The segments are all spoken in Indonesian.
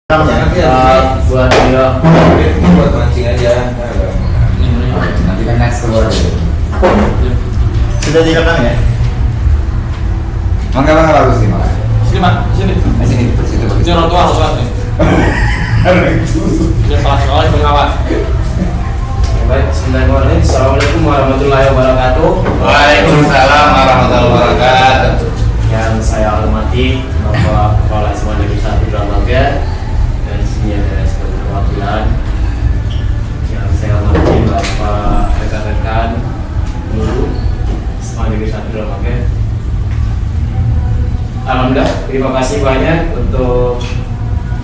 Buat dia buat mancing aja. Nanti kan next keluar dulu. Sudah direkam ya? Mangga bagus nih malah. Sini Mak, sini. Sini, situ bagus. Ini orang tua harus sholat nih. Ini sholat soalnya pengawas. baik. Bismillahirrahmanirrahim. Assalamualaikum warahmatullahi wabarakatuh. Waalaikumsalam warahmatullahi wabarakatuh. Yang saya hormati Bapak Kepala SMA Negeri 1 Dramaga dan di sini ada sebagai perwakilan. Yang saya hormati Bapak rekan-rekan guru SMA Negeri 1 Dramaga. Alhamdulillah, terima kasih banyak untuk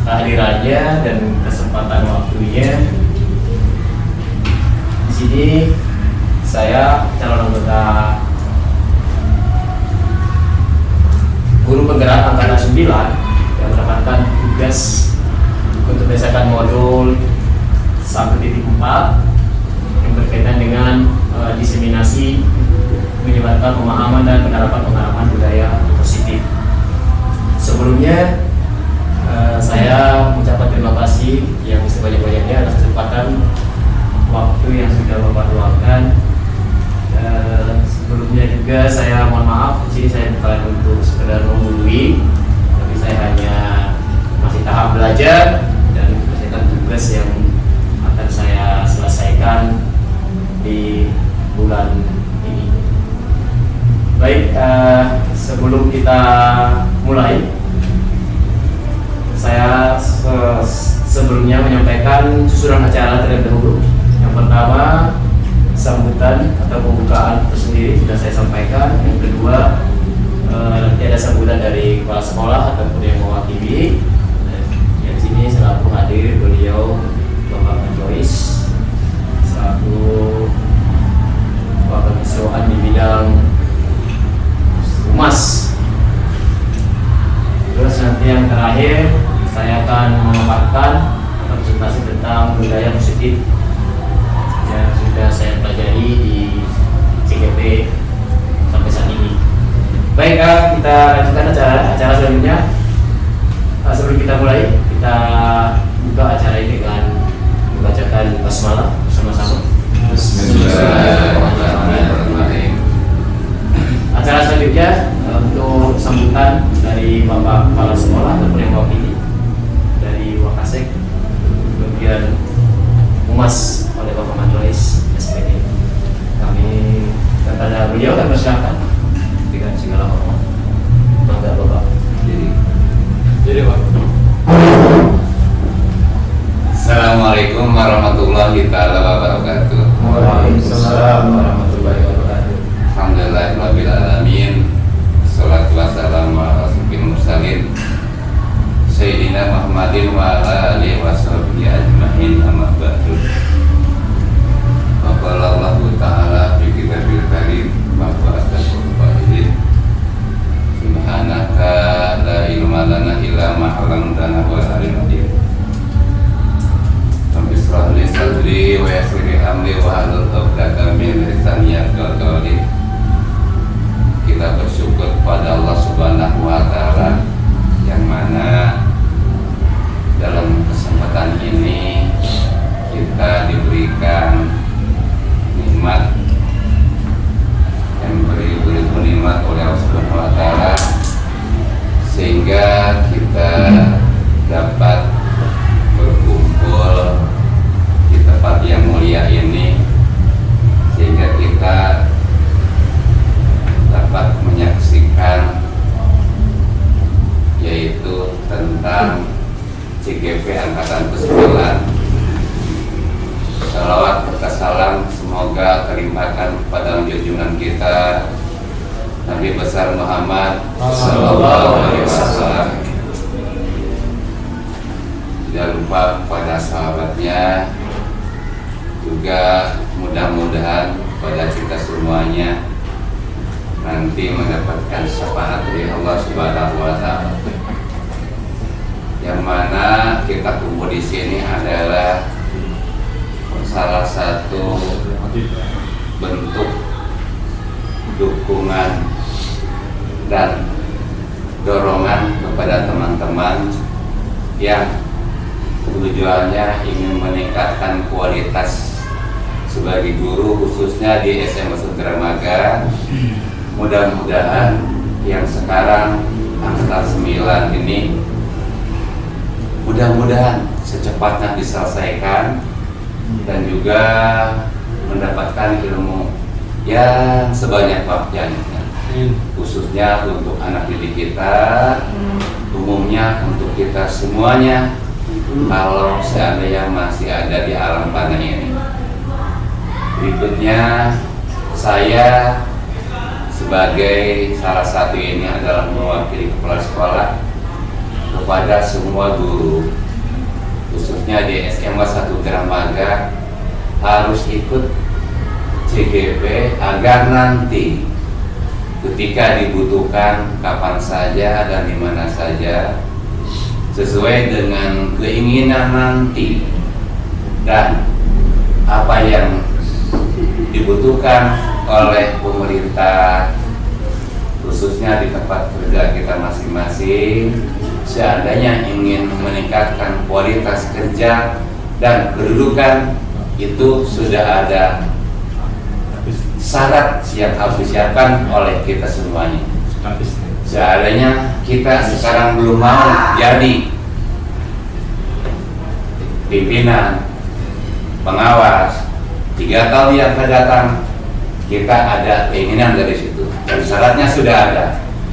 kehadirannya dan kesempatan waktunya. Di sini saya calon anggota guru penggerak angkatan 9 yang mendapatkan tugas untuk menyelesaikan modul 1.4 yang berkaitan dengan diseminasi menyebarkan pemahaman dan penerapan budaya positif. Sebelumnya saya mengucapkan terima kasih yang sebanyak-banyaknya atas kesempatan waktu yang sudah Bapak luangkan. Sebelumnya juga saya mohon maaf, di sini saya bukan untuk sekedar menggurui, tapi saya hanya masih tahap belajar dan menyelesaikan tugas yang akan saya selesaikan di bulan ini. Baik, sebelum kita mulai, saya sebelumnya menyampaikan susunan acara terlebih dahulu. Yang pertama, sambutan atau pembukaan tersendiri sudah saya sampaikan. Yang kedua, nanti ada sambutan dari kepala sekolah ataupun yang mewakili. Di sini selaku hadir beliau Bapak Joyce selaku Bapak Keseluruhan di bidang humas. Terus nanti yang terakhir saya akan memaparkan atau presentasi tentang budaya positif yang sudah saya pelajari di CGP sampai saat ini. Baik, kita lanjutkan acara selanjutnya. Sebelum kita mulai, kita buka acara ini dengan membacakan basmalah bersama-sama. Bismillahirrahmanirrahim. Acara selanjutnya untuk sambutan dari Bapak Kepala Sekolah ataupun yang mewakili dari Wakasek bagian humas oleh Bapak Majois SPD. Kami kepada beliau dan persilakan dengan segala hormat. Bangga Bapak. Jadi Pak. Assalamualaikum warahmatullahi wabarakatuh. Waalaikumsalam warahmatullahi wabarakatuh. Alhamdulillahirabbil alamin. Shalatu wassalamu ala asyrofil mursalin Sayyidina Muhammadin wa ala alihi washabbihi ajmain, amma ba'du. Wa qala Allahu ta'ala fi kitabil karim wa asdaqul qa'ilin subhanaka la ilma lana illa ma 'allamtana wa alimul hakim. Rabbi shrah li sadri wa yassir li amri wa hlul 'uqdatam min lisani yafqahu qawli. Kita bersyukur kepada Allah Subhanahu wa taala yang mana dalam kesempatan ini kita diberikan nikmat yang beribu-ribu nikmat oleh Allah Subhanahu wa taala sehingga kita dapat berkumpul di tempat yang mulia ini, sehingga kita dapat menyaksikan yaitu tentang CGP Angkatan ke-9. Salawat serta salam semoga terlimpahkan pada junjungan kita Nabi besar Muhammad sallallahu alaihi wasallam. Tidak lupa pada sahabatnya, juga mudah-mudahan pada kita semuanya nanti mendapatkan syafaat dari Allah Subhanahu wa taala. Yang mana kita kumpul di sini adalah salah satu bentuk dukungan dan dorongan kepada teman-teman yang Tujuannya ingin meningkatkan kualitas sebagai guru khususnya di SMA Sudramaga. Mudah-mudahan yang sekarang angkatan 9 ini mudah-mudahan secepatnya diselesaikan dan juga mendapatkan ilmu yang sebanyak-banyaknya, khususnya untuk anak didik kita, umumnya untuk kita semuanya kalau seandainya masih ada di alam fana ini. Berikutnya saya sebagai salah satu ini adalah mewakili kepala sekolah kepada semua guru khususnya di SMA 1 Dramaga harus ikut CGP agar nanti ketika dibutuhkan kapan saja dan di mana saja sesuai dengan keinginan nanti dan apa yang dibutuhkan oleh pemerintah khususnya di tempat kerja kita masing-masing. Seandainya ingin meningkatkan kualitas kerja dan kedudukan, itu sudah ada syarat yang harus disiapkan oleh kita semuanya. Seandainya kita sekarang belum mau jadi pimpinan, pengawas, 3 tahun yang akan datang kita ada keinginan dari situ dan syaratnya sudah ada.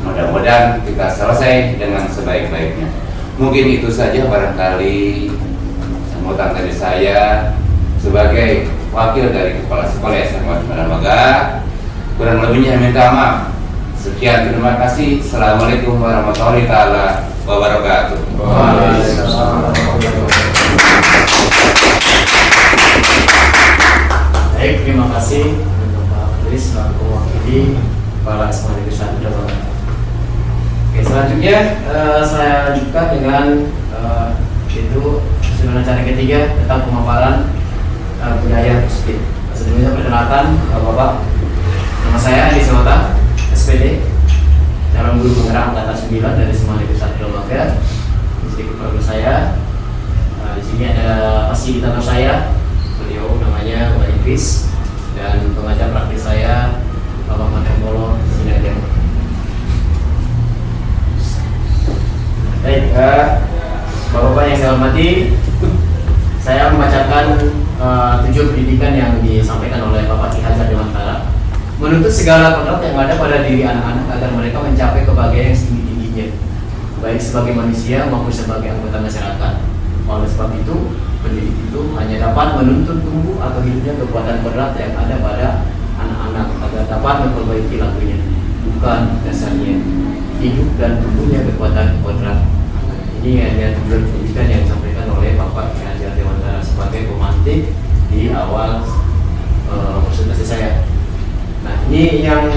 Mudah-mudahan kita selesai dengan sebaik-baiknya. Mungkin itu saja barangkali sambutan dari saya sebagai wakil dari Kepala Sekolah SMA Dramaga. Kurang lebihnya minta maaf. Sekian, terima kasih. Assalamualaikum warahmatullahi taala wabarakatuh. Baik, terima kasih untuk Pak Chris selaku mewakili Kepala SMA Negeri 1 Dramaga. Oke, selanjutnya saya lanjutkan dengan itu susunan acara ketiga tentang pemaparan budaya positif. Sebelumnya perkenalkan Bapak, nama saya Adi Sewata, SPD, calon guru penggerak angkatan 9 dari SMA Negeri 1 Dramaga. Sedikit profil saya, di sini ada fasilitator saya, beliau namanya Bapak Idris, dan pengajar praktis saya Bapak Matembolo Sinadem. Baik, Bapak-Bapak yang saya hormati, saya membacakan 7 pendidikan yang disampaikan oleh Bapak Ki Hajar Dewantara. Menuntut segala kodrat yang ada pada diri anak-anak agar mereka mencapai kebahagiaan yang setinggi-tingginya, baik sebagai manusia maupun sebagai anggota masyarakat. Oleh sebab itu, pendidik itu hanya dapat menuntut tumbuh atau hidupnya kekuatan kodrat yang ada pada anak-anak agar dapat memperbaiki lakunya, bukan dasarnya hidup dan tumbuhnya kekuatan kodrat. Ini hanya tujuan pendidikan yang disampaikan oleh Bapak Ki Hajar Dewantara sebagai pemantik di awal presentasi saya. Nah, ini yang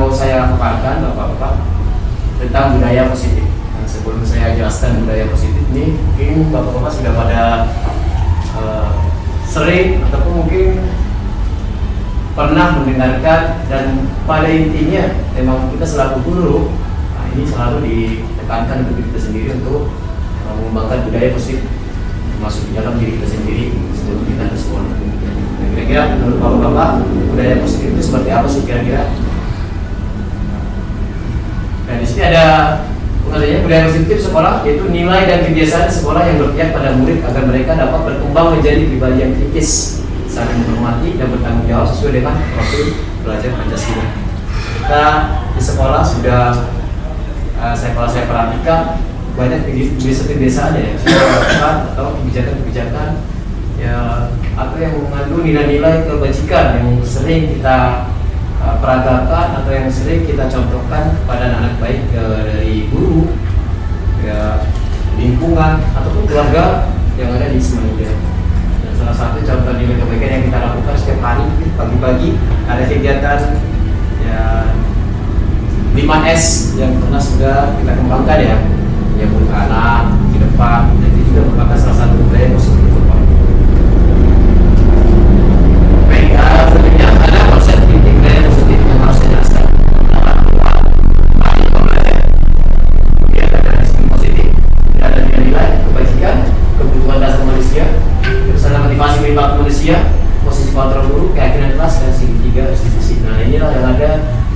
mau saya paparkan Bapak-Bapak tentang budaya positif. Nah, sebelum saya jelaskan budaya positif ini, mungkin Bapak-Bapak sudah pada sering ataupun mungkin pernah mendengarkan, dan pada intinya memang kita selaku guru, nah ini selalu ditekankan untuk kita sendiri untuk mengembangkan budaya positif masuk di dalam diri kita sendiri sebelum kita ke sekolah. Nah, kira-kira menurut Bapak-Bapak budaya positif itu seperti apa sih kira-kira? Nah, di sini ada pengertiannya budaya positif di sekolah, yaitu nilai dan kebiasaan sekolah yang berpihak pada murid agar mereka dapat berkembang menjadi pribadi yang kritis, saling menghormati dan bertanggung jawab sesuai dengan profil belajar Pancasila. Kita di sekolah sudah kalau saya perhatikan banyak kebiasaan-kebiasaan ya, atau kebijakan-kebijakan ya, atau yang mengandung nilai-nilai kebajikan yang sering kita peragakan atau yang sering kita contohkan pada anak-anak, baik dari guru, ya, lingkungan ataupun keluarga yang ada di semuanya. Dan salah satu contoh nilai kebaikan yang kita lakukan setiap hari pagi-pagi ada kegiatan ya 5S yang pernah sudah kita kembangkan ya, buat anak di depan, dan itu juga merupakan salah satu budaya positif. Baik, tentunya ada konsep penting budaya positif yang harus dijelaskan. Kemudian ada sistem positif, ada nilai-nilai kebajikan, kebutuhan dasar inilah yang ada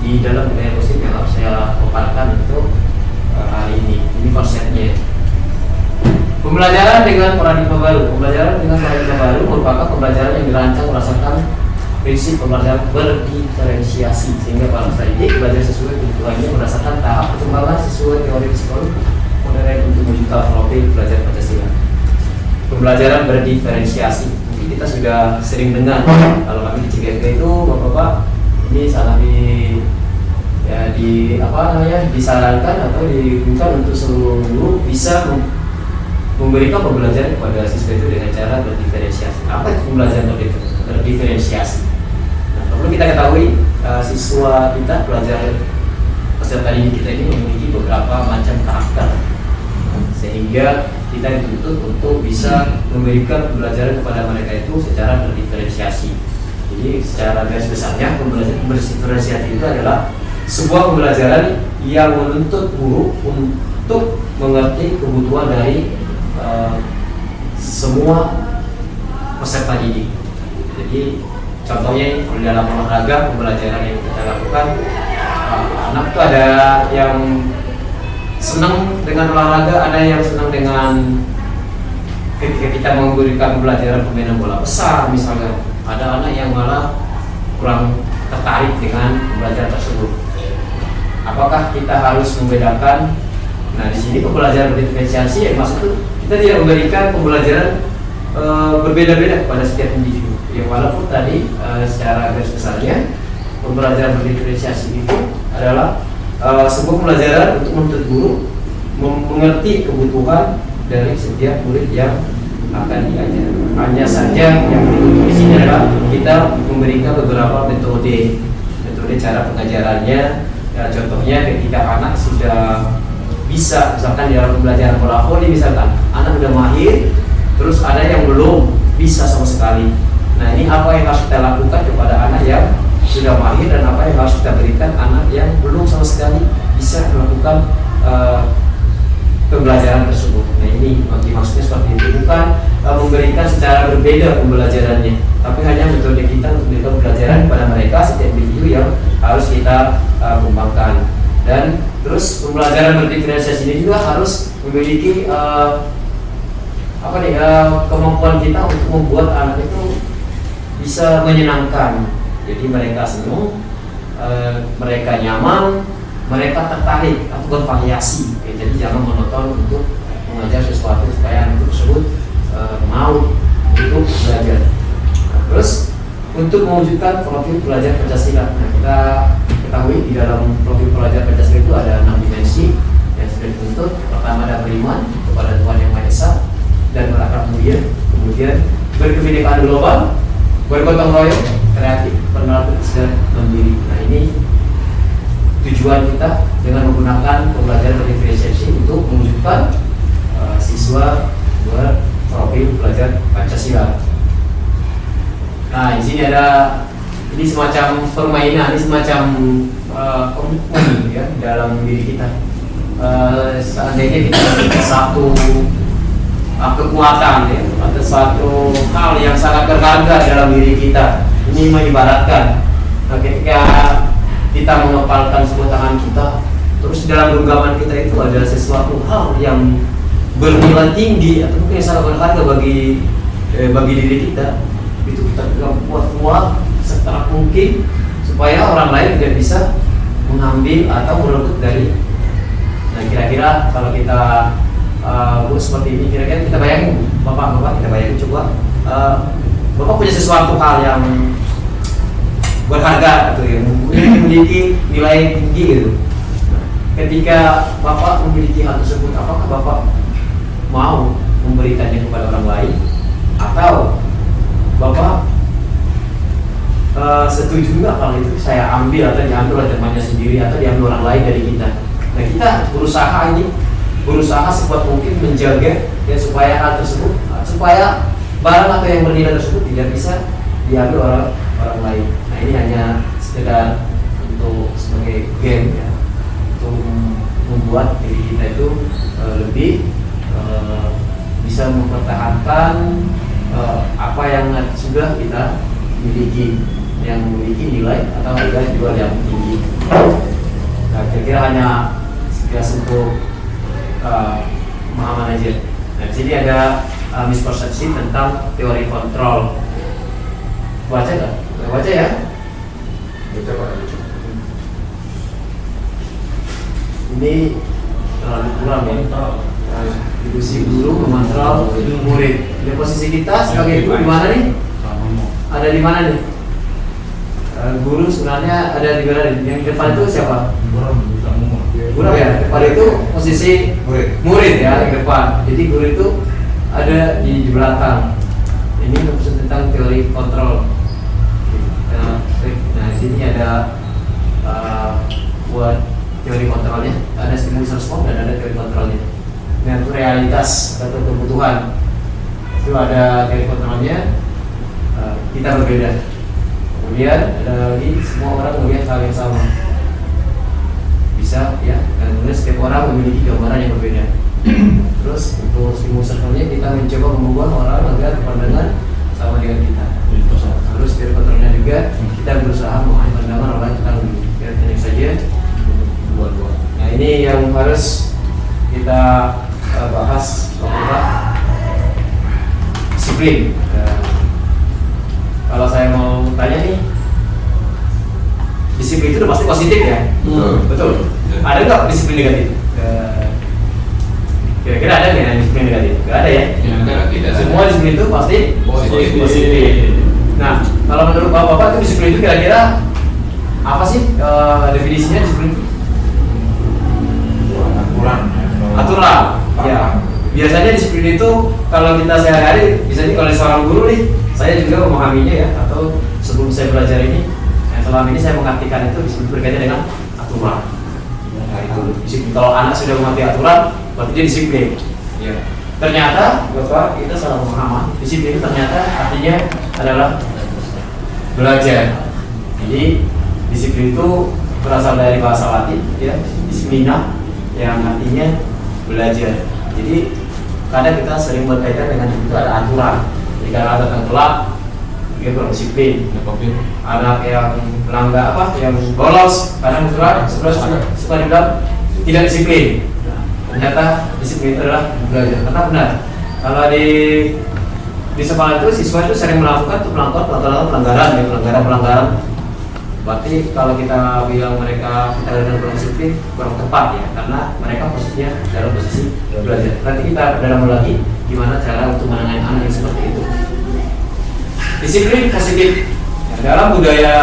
di dalam budaya positif yang harus saya paparkan untuk hari ini. Ini konsepnya. Pembelajaran dengan paradigma baru. Pembelajaran dengan paradigma baru merupakan pembelajaran yang dirancang berdasarkan prinsip pembelajaran berdiferensiasi, sehingga para peserta didik belajar sesuai kebutuhannya berdasarkan tahap perkembangan sesuai teori psikologi modern untuk mewujudkan profil belajar Pancasila. Pembelajaran berdiferensiasi. Mungkin kita sudah sering dengar kalau kami di CGP itu bapak-bapak ini sangat disarankan atau diinginkan untuk seluruh guru bisa memberikan pembelajaran kepada siswa itu dengan cara berdiferensiasi. Apa itu pembelajaran berdiferensiasi? Nah, perlu kita ketahui siswa kita pelajar peserta didik kita ini memiliki beberapa macam karakter, sehingga kita dituntut untuk bisa memberikan pembelajaran kepada mereka itu secara berdiferensiasi. Jadi secara garis besarnya pembelajaran berdiferensiasi itu adalah sebuah pembelajaran yang menuntut guru untuk mengerti kebutuhan dari semua peserta didik. Jadi contohnya kalau dalam olahraga pembelajaran yang kita lakukan, anak itu ada yang senang dengan olahraga, ada yang senang dengan ketika kita memberikan pembelajaran permainan bola besar misalnya, ada anak yang malah kurang tertarik dengan pembelajaran tersebut. Apakah kita harus membedakan? Nah, di sini pembelajaran berdiferensiasi yang maksud itu kita tidak memberikan pembelajaran berbeda-beda pada setiap individu. Ya, walaupun tadi secara garis besarnya pembelajaran berdiferensiasi itu adalah sebuah pembelajaran untuk menuntut guru mengerti kebutuhan dari setiap murid yang akan diajar. Hanya saja yang di sini adalah kita memberikan beberapa metode cara pengajarannya. Ya, contohnya ketika anak sudah bisa, misalkan di dalam pembelajaran bola voli misalkan, anak sudah mahir, terus ada yang belum bisa sama sekali. Nah, ini apa yang harus kita lakukan kepada anak yang sudah mahir dan apa yang harus kita berikan anak yang belum sama sekali bisa melakukan pembelajaran tersebut. Nah, ini maksudnya seperti itu, bukan memberikan secara berbeda pembelajarannya, tapi hanya metode kita untuk memberikan pembelajaran kepada mereka setiap individu yang harus kita kembangkan. Dan terus pembelajaran berdiferensiasi ini juga harus memiliki kemampuan kita untuk membuat anak itu bisa menyenangkan. Jadi mereka senang, mereka nyaman, mereka tertarik atau bervariasi. Jadi jangan monoton untuk mengajar sesuatu supaya anak tersebut mau untuk belajar. Nah, terus untuk mewujudkan profil pelajar Pancasila, nah, kita ketahui di dalam profil pelajar Pancasila itu ada 6 dimensi yang sudah dituntut. Pertama ada beriman kepada Tuhan Yang Maha Esa dan berakhlak mulia, kemudian berkebinekaan global, bergotong royong, kreatif, bernalar dan mandiri. Nah, ini tujuan kita dengan menggunakan pembelajaran berdiferensiasi untuk mewujudkan siswa berprofil pelajar Pancasila. Nah, di sini ada ini semacam permainan, ini semacam komitmen ya dalam diri kita. Seandainya kita memiliki satu kekuatan ya, atau suatu hal yang sangat berharga dalam diri kita. Ini mengibaratkan ketika kita mengepalkan sebuah tangan kita, terus dalam genggaman kita itu ada sesuatu hal yang bernilai tinggi atau mungkin sangat berharga bagi diri kita. Itu kita pegang kuat-kuat seterak mungkin supaya orang lain tidak bisa mengambil atau merebut dari. Nah, kira-kira kalau kita seperti ini, kira-kira kita bayangin, bapak-bapak kita bayangin coba, bapak punya sesuatu hal yang berharga atau yang memiliki nilai tinggi gitu. Nah, ketika bapak memiliki hal tersebut, apakah bapak mau memberikannya kepada orang lain atau bapak setuju nggak kalau itu saya ambil atau diambil oleh temannya sendiri atau diambil orang lain dari kita? Nah, kita berusaha sekuat mungkin menjaga ya supaya hal tersebut, supaya barang atau yang bernilai tersebut tidak bisa diambil orang lain. Nah, ini hanya sekedar untuk sebagai game ya, untuk membuat diri kita itu lebih bisa mempertahankan apa yang sudah kita miliki. yang memiliki nilai atau harga jual yang tinggi. Nah, kira-kira hanya sekilas untuk pemahaman aja. Nah, di sini ada mispersepsi tentang teori kontrol. Baca nggak? Baca ya. Baca Pak. Ini terlalu kurang ya. Si guru mengontrol murid. Di posisi kita sebagai guru di mana nih? Ada di mana nih? Guru sebenarnya ada di mana nih? Yang di depan itu siapa? Guru ya. Depan itu posisi murid ya di depan. Jadi guru itu ada di belakang. Ini maksud tentang teori kontrol. Nah, di sini ada buat teori kontrolnya. Ada stimulus respon dan ada teori kontrolnya. Nah, itu realitas atau kebutuhan. Itu ada teori kontrolnya, kita berbeda. Kemudian ada lagi semua orang melihat hal yang sama. Bisa ya, dan kemudian setiap orang memiliki gambaran yang berbeda. Terus untuk stimulus responsnya kita mencoba membuat orang agar pandangan sama dengan kita. Terus teori kontrolnya juga kita berusaha memahami pandangan orang tentang ini. Kira-kira saja. Nah, ini yang harus kita bahas bahwa disiplin. Kalau saya mau tanya nih, disiplin itu udah pasti positif ya? Betul. Ada nggak disiplin negatif? Kira-kira ada nggak disiplin negatif? Nggak ada ya? Tidak. Semua disiplin itu pasti positif. Nah, kalau menurut bapak-bapak itu disiplin itu kira-kira apa sih definisinya disiplin itu? Aturan. Ya. Biasanya disiplin itu kalau kita sehari-hari, misalnya kalau seorang guru nih, saya juga memahaminya ya, atau sebelum saya belajar ini, yang selama ini saya mengartikan itu disiplin berkaitan dengan aturan. Nah, itu disiplin. Kalau anak sudah mengerti aturan, berarti dia disiplin. Ya. Ternyata, bapak kita salah pemahaman. Disiplin itu ternyata artinya adalah belajar. Jadi disiplin itu berasal dari bahasa Latin, ya, disiplina, yang artinya belajar. Jadi kadang kita sering berkaitan dengan itu ada aturan. Jadi kalau ada datang telat, dia kurang disiplin. Anak yang melanggar apa, yang bolos, kadang suka dibilang tidak disiplin. Nah, ternyata disiplin itu adalah belajar. Karena benar, kalau di sekolah itu siswa itu sering melakukan pelanggaran. Berarti kalau kita bilang mereka kita kurang disiplin, kurang tepat ya, karena mereka posisinya dalam posisi belajar. Nanti kita dalam lagi gimana cara untuk menangani anak yang seperti itu. Disiplin positif. Dalam budaya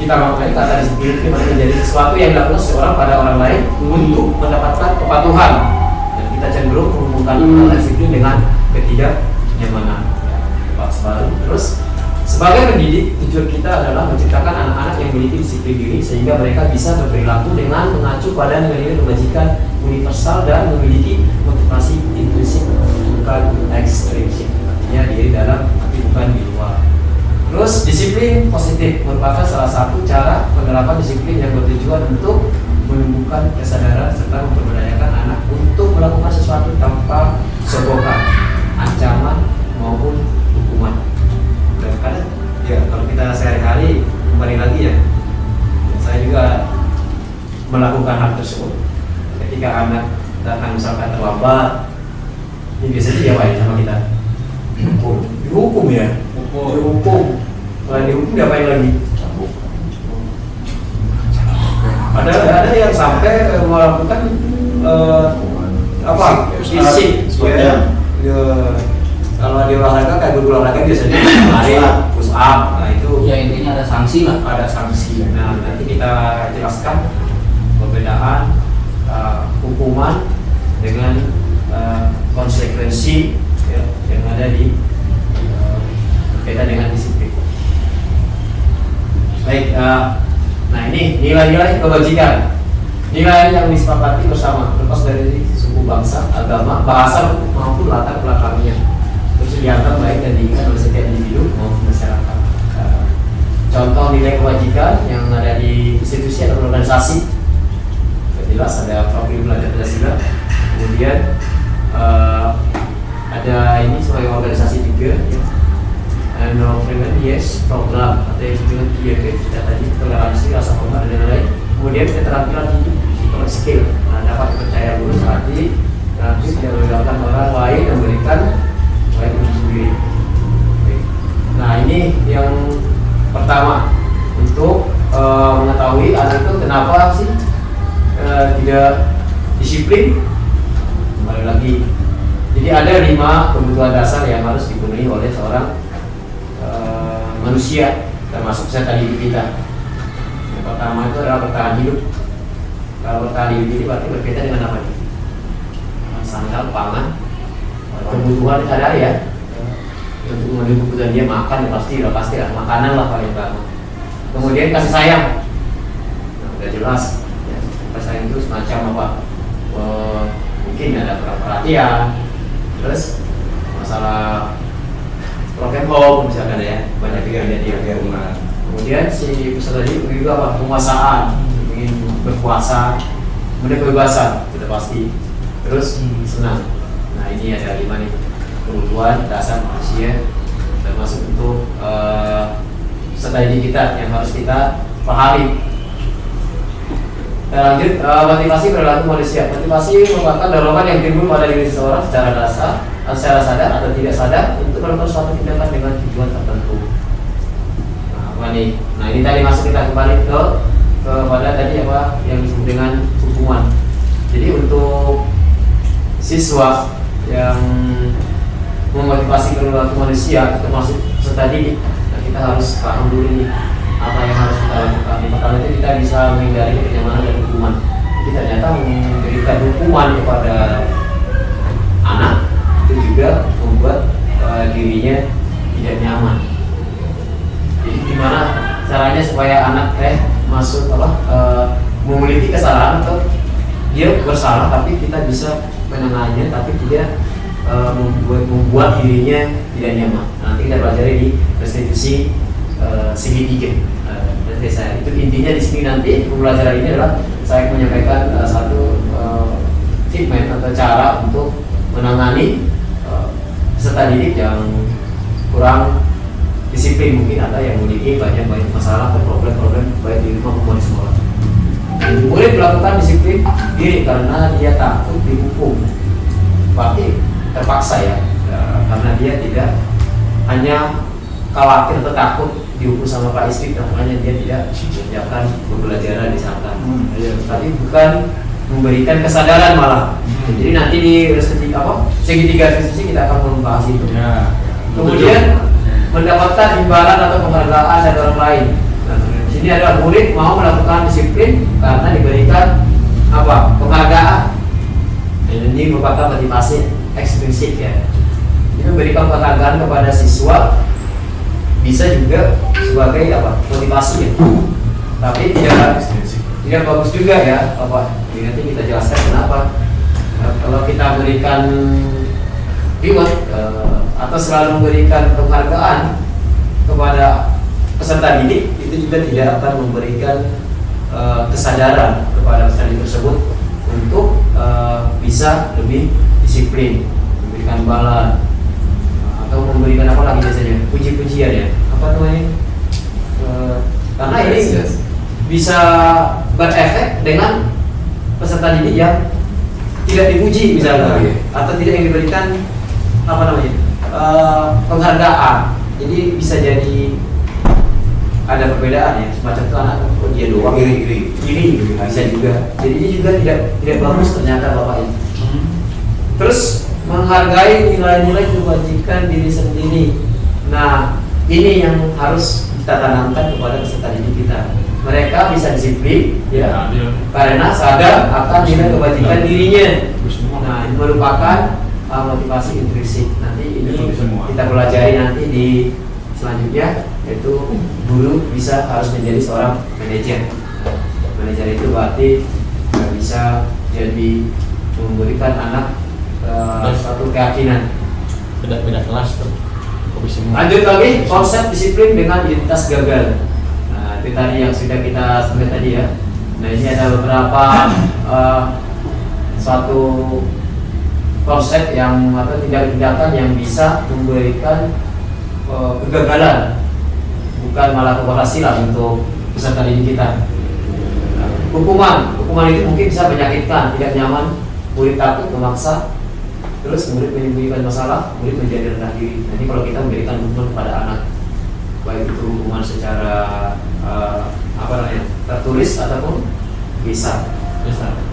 kita memakai kata disiplin itu menjadi sesuatu yang dilakukan seorang pada orang lain untuk mendapatkan kepatuhan. Dan kita cenderung menghubungkan disiplin dengan ketidaknyamanan. Tepat sekali. Terus sebagai pendidik, tujuan kita adalah menciptakan anak-anak yang memiliki disiplin diri sehingga mereka bisa berperilaku dengan mengacu pada nilai-nilai kebajikan universal dan memiliki motivasi intrinsik bukan ekstrinsik, artinya diri dalam tapi bukan di luar. Terus disiplin positif merupakan salah satu cara penerapan disiplin yang bertujuan untuk menumbuhkan kesadaran serta memperdayakan anak untuk melakukan sesuatu tanpa sogokan, ancaman maupun hukuman. Karena ya kalau kita sehari-hari kembali lagi ya, saya juga melakukan hal tersebut. Ketika anak datang misalkan terlambat, ini biasanya diapain sama kita? Dihukum ya. Dihukum. Kalau dihukum diapain lagi? Ada yang sampai melakukan fisik ya. Kalau di olahraga kayak guru olahraga biasanya lari, push up, nah itu Ya intinya ada sanksi lah. ada sanksi. Nah nanti kita jelaskan perbedaan hukuman dengan konsekuensi ya, yang ada di berkaitan dengan disiplin. Baik, nah ini nilai-nilai kebajikan, nilai yang disepakati bersama lepas dari suku, bangsa, agama, bahasa maupun latar belakangnya. Terus dianggap baik dan diingat oleh setiap individu maupun masyarakat. Contoh nilai kebajikan yang ada di institusi atau organisasi, jelas ada Fakultas Belajar Pancasila. Kemudian ada ini sebagai organisasi juga, ya. non-frequent yes, program atau yang disebut IEP kita tadi, toleransi, rasa hormat dan lain-lain. Kemudian keterampilan hidup, skill. Nah, dapat percaya lurus hati, nanti tidak meninggalkan orang lain dan memberikan baik untuk sendiri. Oke. Nah, ini yang pertama untuk mengetahui anak itu kenapa sih tidak disiplin. Kembali lagi, jadi ada 5 kebutuhan dasar yang harus dipenuhi oleh seorang manusia, termasuk peserta didik kita. Yang pertama itu adalah bertahan hidup. Kalau bertahan hidup ini berarti berkaitan dengan apa nih? Sandal, pangan, kebutuhan sehari-hari ya. Untuk memenuhi kebutuhan dia makan, ya pasti lah makanan lah paling utama. Kemudian kasih sayang, nah, udah jelas. Ya, kasih sayang itu semacam apa? Mungkin ada perhatian, terus masalah broken home misalkan ya, banyak juga dia rumah. Kemudian si peserta didik juga apa? Penguasaan, ingin berkuasa, kemudian kebebasan, sudah pasti. Terus senang. Nah, ini ada 5 nih kebutuhan dasar manusia, termasuk untuk peserta didik kita yang harus kita pahami. Kita lanjut, motivasi perilaku manusia. Motivasi merupakan dorongan yang timbul pada diri seseorang secara sadar atau tidak sadar untuk melakukan suatu tindakan dengan tujuan tertentu. Nah, apa nih? Nah, ini tadi masuk kita kembali kepada tadi apa yang disebut dengan hukuman. Jadi untuk siswa yang memotivasi perilaku manusia termasuk peserta didik, nah kita harus paham dulu nih apa yang harus kita lakukan. Yang pertama itu kita bisa menghindari kenyamanan dan hukuman. Jadi ternyata memberikan hukuman kepada anak itu juga membuat dirinya tidak nyaman. Jadi gimana caranya supaya anak masuk memiliki kesalahan atau dia bersalah tapi kita bisa menenangnya tapi tidak membuat dirinya tidak nyaman. Nanti kita pelajari di restitusi segitiga. Nanti saya itu intinya di sini nanti pembelajaran ini adalah saya menyampaikan satu treatment atau cara untuk menangani peserta didik yang kurang disiplin mungkin atau yang memiliki banyak masalah atau problem-problem baik di rumah maupun di sekolah. Murid melakukan disiplin diri karena dia takut dihukum, berarti terpaksa ya, karena dia tidak hanya khawatir atau takut dihukum sama Pak Istri, makanya dia tidak mengerjakan pembelajaran di sana. Tapi bukan memberikan kesadaran malah. Jadi nanti di segitiga restitusi kita akan membahas itu. Kemudian mendapatkan imbalan atau penghargaan dari orang lain. Di sini adalah murid mau melakukan disiplin karena diberikan penghargaan. Ini merupakan motivasi ekstrinsik ya. Ini memberikan penghargaan kepada siswa bisa juga sebagai motivasi ya. Tapi tidak bagus juga ya. Jadi nanti kita jelaskan kenapa. Kalau kita berikan reward atau selalu memberikan penghargaan kepada peserta didik, itu juga tidak akan memberikan kesadaran kepada peserta didik tersebut untuk bisa lebih disiplin, memberikan imbalan atau memberikan apa lagi biasanya puji-pujian ya, apa namanya? Karena ini bisa berefek dengan peserta didik yang tidak dipuji misalnya, atau tidak yang diberikan penghargaan. Jadi bisa jadi ada perbedaan ya, semacam itu anak dia doang iri bisa juga. Jadi ini juga tidak bagus ternyata bapak ini. Terus menghargai nilai-nilai kebajikan diri sendiri. Nah, ini yang harus kita tanamkan kepada peserta didik kita. Mereka bisa disiplin ya, karena sadar akan nilai kebajikan dirinya. Nah, ini merupakan motivasi intrinsik. Nanti ini kita pelajari nanti di selanjutnya, yaitu guru harus menjadi seorang manajer. Manajer itu berarti bisa jadi memberikan anak suatu keyakinan. Beda kelas tuh. Lanjut lagi, konsep disiplin dengan identitas gagal. Nah, itu tadi yang sudah kita sebut tadi ya. Nah, ini ada beberapa suatu konsep yang atau tindakan yang bisa memberikan kegagalan, bukan malah keberhasilan untuk peserta didik kita. Hukuman itu mungkin bisa menyakitkan, tidak nyaman, murid takut, memaksa, terus murid menyembunyikan masalah, murid menjadi rendah diri. Jadi kalau kita memberikan hukuman kepada anak, baik itu hukuman secara tertulis ataupun bisa.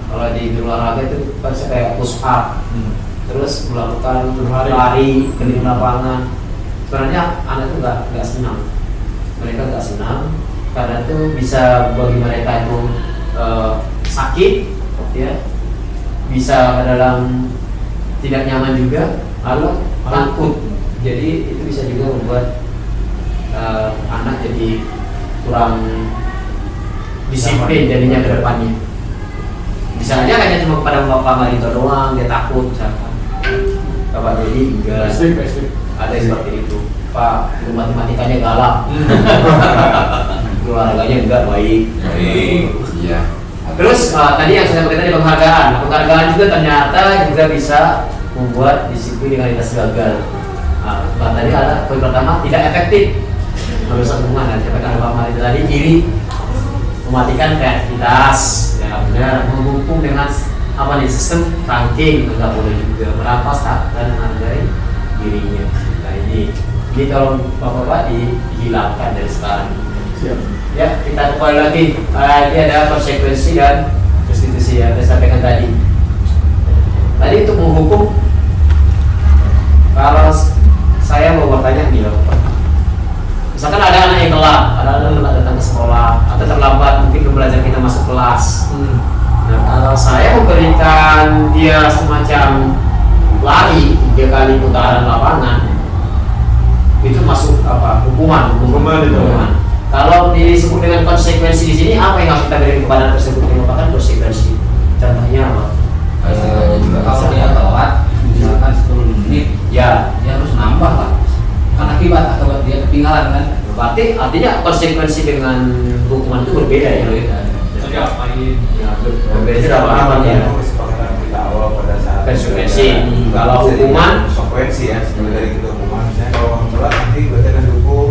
Kalau di guru olahraga itu kan kayak push up, terus melakukan lari keliling lapangan. Sebenarnya anak itu nggak senang, mereka nggak senang karena itu bisa bagi mereka itu sakit, ya, bisa dalam tidak nyaman juga, lalu takut. Jadi itu bisa juga membuat anak jadi kurang disiplin jadinya ke depannya. Bisa aja hanya cuma kepada Bapak Marito doang dia takut, misalkan Bapak Dedi enggak, ada yang seperti itu. Pak guru matematikanya galak, guru olahraganya enggak baik. Iya. Terus tadi yang saya sampaikan tadi penghargaan. Nah, penghargaan juga ternyata juga bisa membuat disiplin dengan gagal. Nah, tadi ada poin pertama, tidak efektif merusak hubungan. Saya sampaikan Bapak Marito tadi, iri, mematikan kreativitas, ya benar, menghukum dengan sistem ranking, nggak boleh juga, merampas hak dan menghargai dirinya. Nah ini kalau bapak-bapak dihilangkan dari sekarang. Siap. Ya, kita kembali lagi. Ini ada konsekuensi dan restitusi yang saya sampaikan tadi. Tadi untuk menghukum, kalau saya mau bertanya nih bapak, misalkan ada anak yang telat, ada anak yang datang ke sekolah atau terlambat mungkin pembelajaran kita masuk kelas. Nah, kalau saya memberikan dia semacam lari 3 kali putaran lapangan, itu masuk hukuman itu. Kalau disebut dengan konsekuensi di sini, apa yang harus kita berikan kepada anak tersebut yang merupakan konsekuensi? Contohnya apa? Juga kalau dia telat misalkan 10 menit, ya dia harus nambah lah. Kan akibat dia ketinggalan kan. Berarti artinya konsekuensi dengan hukuman itu berbeda ya. Jadi apain? Ya, berbeda apa ya? Kesepakatan kita awal pada saat Konsekuensi. Kalau hukuman konsekuensi ya, sebenarnya dari kita hukuman. Misalnya kalau kamu telat nanti berarti akan dihukum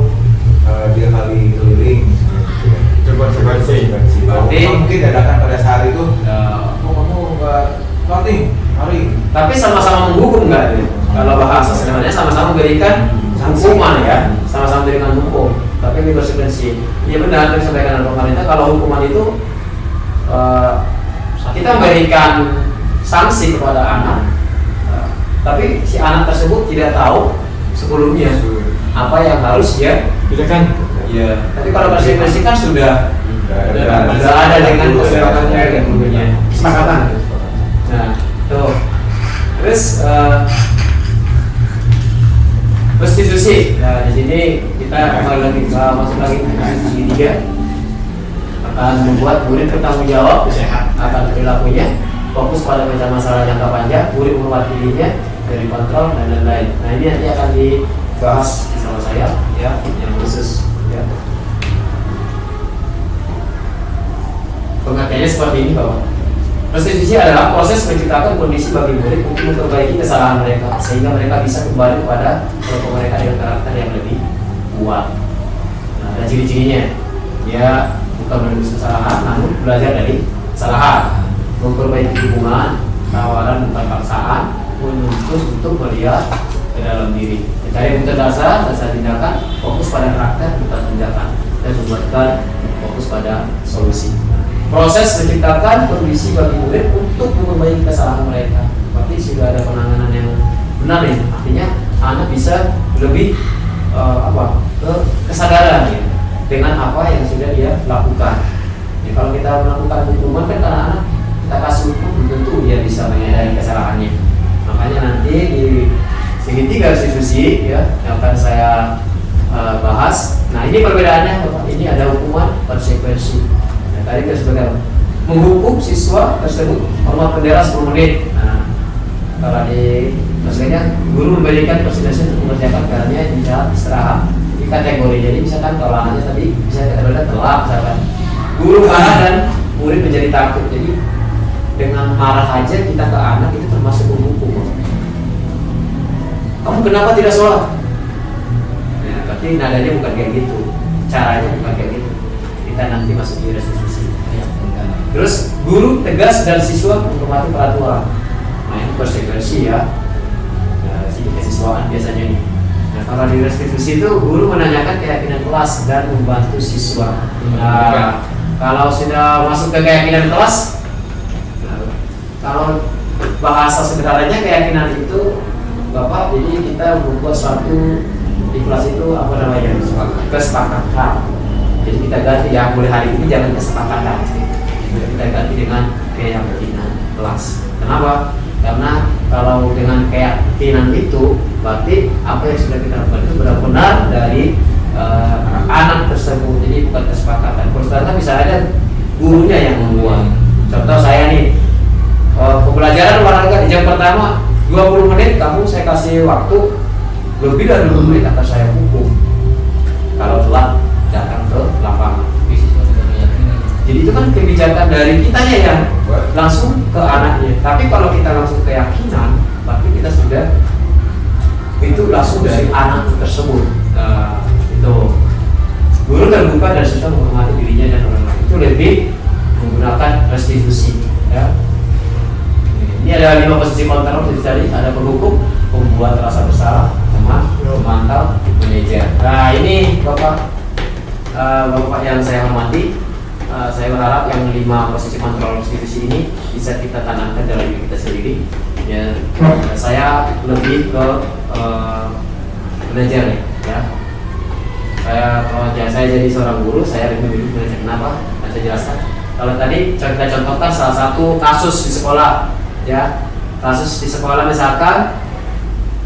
3 kali keliling. Itu konsekuensi. Berarti mungkin dadakan pada saat itu, kamu nggak latih, hari. tapi sama-sama menghukum nggak? Kalau bahasa sebenarnya sama-sama memberikan hukuman ya, sama-sama memberikan hukum, tapi ini konsekuensi. Iya benar yang disampaikan oleh pemerintah, kalau hukuman itu kita memberikan sanksi kepada anak, tapi si anak tersebut tidak tahu sebelumnya apa yang harus dia kan? ya. Tapi kalau konsekuensi kan sudah ada dengan kesepakatan. Nah, tuh. Terus restitusi. Nah, di sini kita kembali lagi masuk lagi ke restitusi 3. Akan membuat murid bertanggung jawab akan perilakunya, fokus pada pecah masalah jangka panjang, murid menguat dirinya dari kontrol dan lain-lain. Nah, ini nanti akan dibahas bersama saya ya, yang khusus ya. Pengertiannya seperti ini Bapak. Restitusi adalah proses menciptakan kondisi bagi murid untuk memperbaiki kesalahan mereka sehingga mereka bisa kembali kepada kelompok mereka dengan karakter yang lebih kuat. Nah, ada ciri-cirinya. Dia bukan menembus kesalahan, namun belajar dari kesalahan, memperbaiki hubungan, tawaran bukan paksaan, menuntut untuk melihat ke dalam diri, mencari bukti dasar tindakan, fokus pada karakter bukan tindakan, dan membuatkan fokus pada solusi. Proses menciptakan kondisi bagi murid untuk memperbaiki kesalahan mereka. Berarti sudah ada penanganan yang benar ya. Artinya anak bisa lebih ke kesadaran ya, dengan apa yang sudah dia lakukan. Ya, kalau kita melakukan hukuman kan karena anak kita kasih hukum belum tentu dia bisa menyadari kesalahannya. Makanya nanti di segitiga restitusi ya yang akan saya bahas. Nah ini perbedaannya Bapak. Ini ada hukuman konsekuensi. Tadi kita sebagai menghukum siswa tersebut hormat bendera 10 menit. Nah, kalau di maksudnya guru memberikan konsekuensi untuk mengerjakan pekerjaannya di saat istirahat di kategori. Jadi misalkan kalau anaknya tadi bisa kita benar telat misalkan, guru marah dan murid menjadi takut. Jadi dengan marah aja kita ke anak itu termasuk menghukum. Kamu kenapa tidak sholat? Ya, berarti nadanya bukan kayak gitu, caranya bukan kayak gitu. Kita nanti masuk di restitusi. Terus guru tegas dan siswa menghormati peraturan. Nah ini konsekuensi ya. Nah, sini kesiswaan biasanya nih. Nah kalau di restitusi itu guru menanyakan keyakinan kelas dan membantu siswa. Nah kalau sudah masuk ke keyakinan kelas, kalau bahasa sederhananya keyakinan itu Bapak, jadi kita membuat suatu di kelas itu apa namanya, kesepakatan. Jadi kita ganti ya, mulai hari ini jangan kesepakatan, kita ganti dengan keyakinan kelas. Kenapa? Karena kalau dengan keyakinan itu berarti apa yang sudah kita lakukan itu benar-benar dari anak tersebut. Jadi bukan kesepakatan. Karena bisa ada gurunya yang membuat. Contoh saya nih, pembelajaran olahraga di jam pertama 20 menit, saya kasih waktu lebih dari 20 menit akan saya hukum kalau telat datang ke lapangan. Jadi itu kan kebijakan dari kitanya ya, langsung ke anaknya. Tapi kalau kita langsung keyakinan, berarti kita sudah itu langsung dari anak tersebut. Itu guru terbuka dan siswa menghormati dirinya dan orang lain. Itu lebih menggunakan restitusi. Ya. Ini ada 5 posisi kontrol tadi, ada penghukum, pembuat rasa bersalah, teman, pemantau, manajer. Nah ini bapak yang saya hormati, saya berharap yang 5 posisi kontrol restitusi ini bisa kita tanamkan dalam diri kita sendiri. Ya, saya lebih ke manajer nih, ya. Kalau saya jadi seorang guru, saya lebih memilih manajer. Kenapa? Nah, saya jelaskan. Kalau tadi kita contohkan salah satu kasus di sekolah. Ya, kasus di sekolah misalkan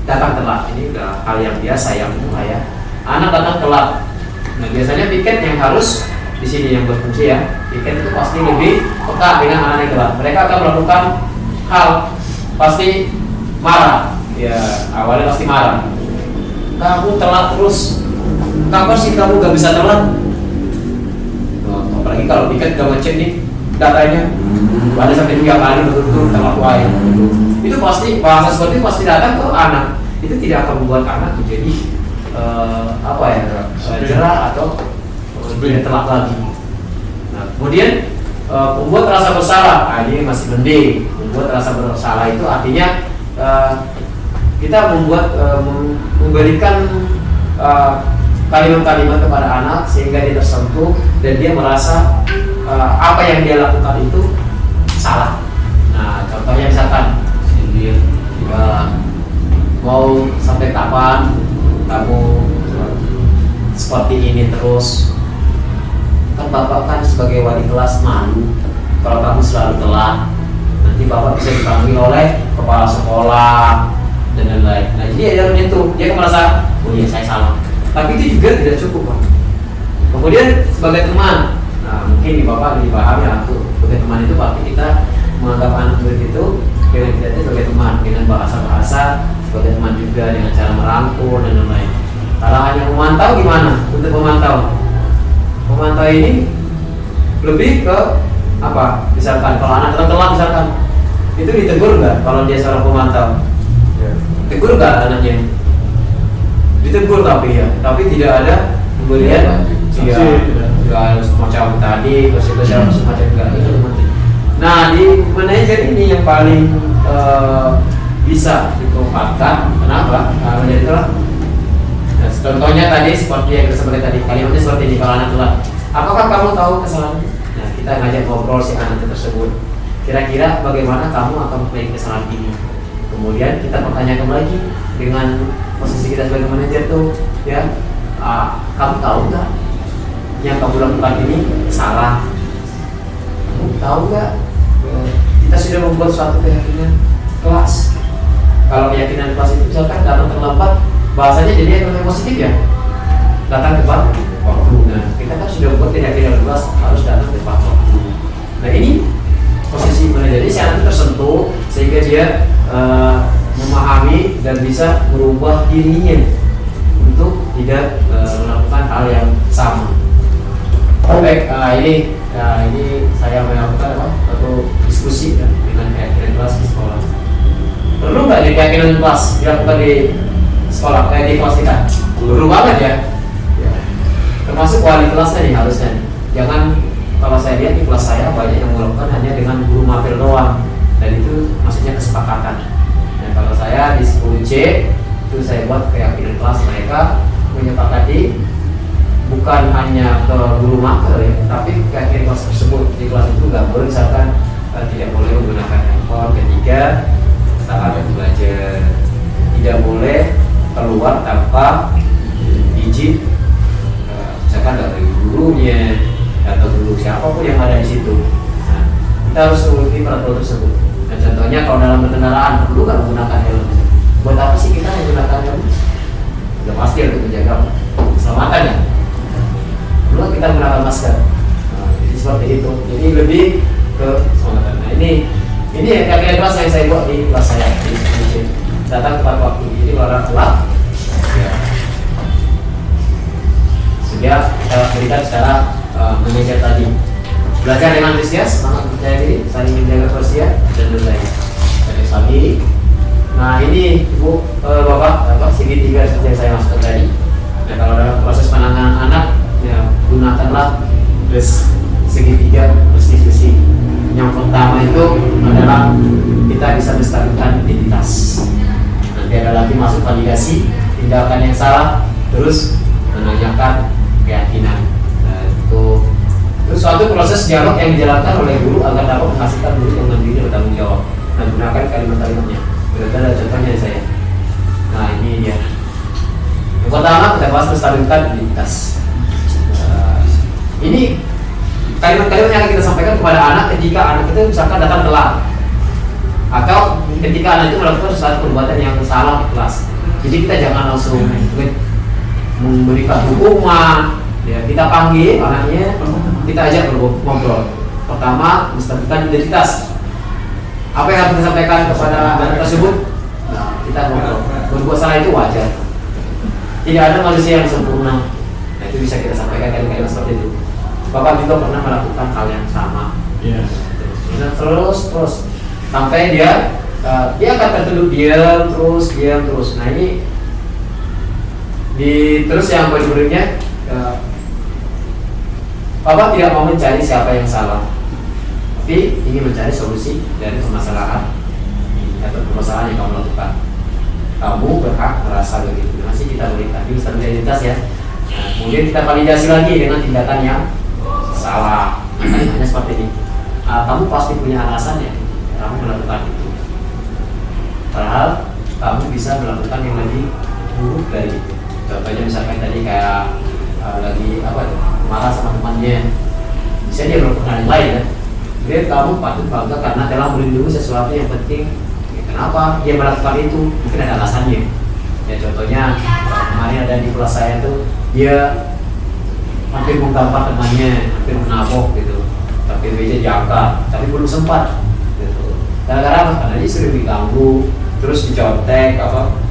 datang telat, ini udah hal yang biasa yang mulai ya. Anak datang telat. Nah biasanya piket yang harus di sini yang berfungsi ya. Piket itu pasti lebih peka dengan anak yang telat. Mereka akan melakukan hal pasti marah. Ya awalnya pasti marah. Kamu telat terus. Kapan sih kamu gak bisa telat? Apalagi kalau piket gak ngecek nih datanya, ada sampai 3 kali betul-betul terlalu itu pasti bahasa seperti itu pasti datang ke anak. Itu tidak akan membuat anak menjadi jerah atau tidak telat lagi. Nah, kemudian membuat rasa bersalah, ini masih mending. Membuat rasa bersalah itu artinya kita memberikan kalimat-kalimat kepada anak sehingga dia tersentuh dan dia merasa apa yang dia lakukan itu salah. Nah, contohnya misalkan sindir, mau sampai kapan kamu seperti ini terus? Kan bapak kan sebagai wali kelas malu kalau kamu selalu telat. Nanti bapak bisa dipanggil oleh kepala sekolah dan lain-lain. Nah, jadi ada itu dia merasa, oh iya saya salah. Tapi itu juga tidak cukup, Pak. Kemudian sebagai teman, nah mungkin di bapak lebih paham ya, aku sebagai teman itu berarti kita menganggap anak murid itu dengan kita itu sebagai teman, dengan bahasa-bahasa sebagai teman juga, dengan cara merangkul dan lain-lain. Kalau hanya memantau gimana? Untuk memantau ini lebih ke apa? Misalkan kalau anak telat misalkan, itu ditegur nggak kalau dia seorang pemantau? Tegur nggak anaknya? Ditegur tapi tidak ada pemberian ya semacam tadi bersih-bersih semacam enggak itu mati. Nah di manajer ini yang paling bisa ditempatkan. Kenapa? Menjadi telat. Nah, contohnya tadi seperti yang seperti tadi kalimatnya seperti ini, kalau anak telat, apakah kamu tahu kesalahannya? Nah kita ngajak ngobrol si anak tersebut, kira-kira bagaimana kamu akan memperbaiki kesalahan ini. Kemudian kita pertanyakan lagi dengan posisi kita sebagai manajer tuh, ya, kamu tahu nggak yang kamu lakukan ini salah? Kamu tahu nggak kita sudah membuat suatu keyakinan kelas? Kalau keyakinan kelas itu misalkan datang terlambat, bahasanya jadi yang positif ya, datang tepat waktu. Nah kita kan sudah membuat keyakinan kelas harus datang tepat waktu. Nah ini posisi manajer, jadi si anak tersentuh sehingga dia memahami dan bisa merubah dirinya untuk tidak melakukan hal yang sama. Baik, ini saya melakukan satu diskusi dengan keyakinan kelas di sekolah. Perlu nggak keyakinan kelas dilakukan di sekolah, di kelas kita? Perlu banget ya. termasuk wali kelasnya nih harusnya nih. Jangan, kalau saya lihat di kelas saya banyak yang melakukan hanya dengan guru materi doang, dan itu maksudnya kesepakatan. Nah kalau saya di 10C itu saya buat keyakinan kelas mereka menyepakati bukan hanya ke guru materi ya, tapi keyakinan kelas tersebut. Di kelas itu nggak boleh misalkan tidak boleh menggunakan handphone ketika saat belajar, tidak boleh keluar tanpa izin misalkan dari gurunya atau guru siapapun yang ada di situ. Nah, kita harus mengikuti peraturan tersebut. Dan contohnya kalau dalam berkendaraan perlu kan menggunakan helm. Buat apa sih kita menggunakan helm? Sudah pasti untuk menjaga keselamatan ya. Perlu kita menggunakan masker. Nah, jadi seperti itu. Jadi lebih ke keselamatan. Nah ini kayak kelas yang saya buat di kelas saya di datang tepat waktu. Jadi kalau orang telat ya sudah kita berikan secara manajer tadi. Belajar dengan antusias, semangat percaya diri, saling menjaga kebersihan dan lain-lain. Terus lagi. Nah ini ibu bapak segitiga seperti yang saya maksud tadi. Nah kalau dalam proses penanganan anak ya gunakanlah segitiga diskusi. Yang pertama itu adalah kita bisa melestarikan identitas. Nanti ada lagi masuk validasi tindakan yang salah, terus menanyakan keyakinan. Nah, itu suatu proses dialog yang dijalankan oleh guru agar dapat menghasilkan guru yang mandiri bertanggung jawab dan gunakan kalimat-kalimatnya. Berarti ada contohnya dari saya. Nah ini dia. Yang pertama kita bahas melestarikan identitas. Ini kalimat-kalimat yang akan kita sampaikan kepada anak ketika anak itu misalkan datang telat atau ketika anak itu melakukan sesuatu perbuatan yang salah di kelas. Jadi kita jangan langsung memberikan hukuman ya, kita panggil anaknya, kita ajak ngobrol. Pertama melestarikan identitas. Apa yang harus kita sampaikan kepada anak tersebut? Nah, kita ngobrol. Berbuat salah itu wajar, tidak ada manusia yang sempurna. Nah itu bisa kita sampaikan kalimat-kalimat seperti itu. Bapak juga pernah melakukan hal yang sama. Yes. Terus sampai dia akan tertunduk diam terus. Nah ini terus yang berikutnya Bapak tidak mau mencari siapa yang salah, tapi ingin mencari solusi dari permasalahan atau permasalahan yang kamu lakukan. Kamu berhak merasa begitu. Masih kita berikan identitas ya. Nah, kemudian kita validasi lagi dengan tindakan yang salah. Hanya seperti ini. Kamu pasti punya alasan ya kamu melakukan itu. Padahal kamu bisa melakukan yang lebih buruk dari itu. Contohnya misalkan tadi kayak lagi marah sama temannya, bisa dia melakukan yang lain kan. Jadi kamu patut bangga karena telah melindungi sesuatu yang penting. Ya, kenapa dia melakukan itu? Mungkin ada alasannya. Ya contohnya kemarin ada di kelas saya tuh dia hampir menggampar temannya, hampir menabok gitu, tapi meja diangkat, tapi belum sempat gitu. Gara-gara apa? Karena dia sering diganggu, terus dicontek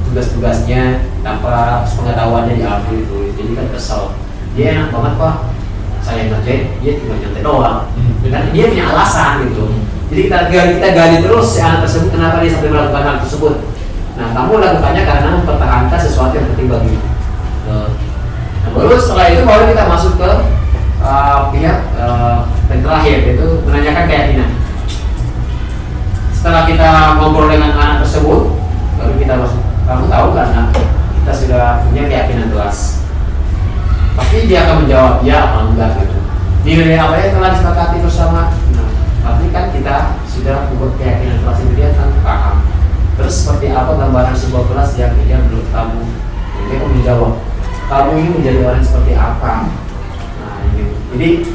tugas-tugasnya tanpa pengetahuannya diambil itu. Jadi kan kesel. Dia enak banget pak, saya ngerjain, dia cuma nyontek doang. Dan dia punya alasan gitu. Jadi kita gali terus si anak tersebut kenapa dia sampai melakukan hal tersebut. Nah kamu lakukannya karena mempertahankan sesuatu yang penting bagi. Nah, baru setelah itu baru kita masuk ke pihak yang terakhir, yaitu menanyakan keyakinan. Setelah kita ngobrol dengan anak tersebut, baru kita masuk. Kamu tahu karena kita sudah punya keyakinan jelas. Pasti dia akan menjawab ya apa enggak gitu. Nilai apa yang telah disepakati bersama. Nah, berarti kan kita sudah membuat keyakinan kelas itu dia akan paham. Terus seperti apa gambaran sebuah kelas yang dia menurut kamu? Dia akan menjawab. Kamu ingin menjadi orang seperti apa? Nah,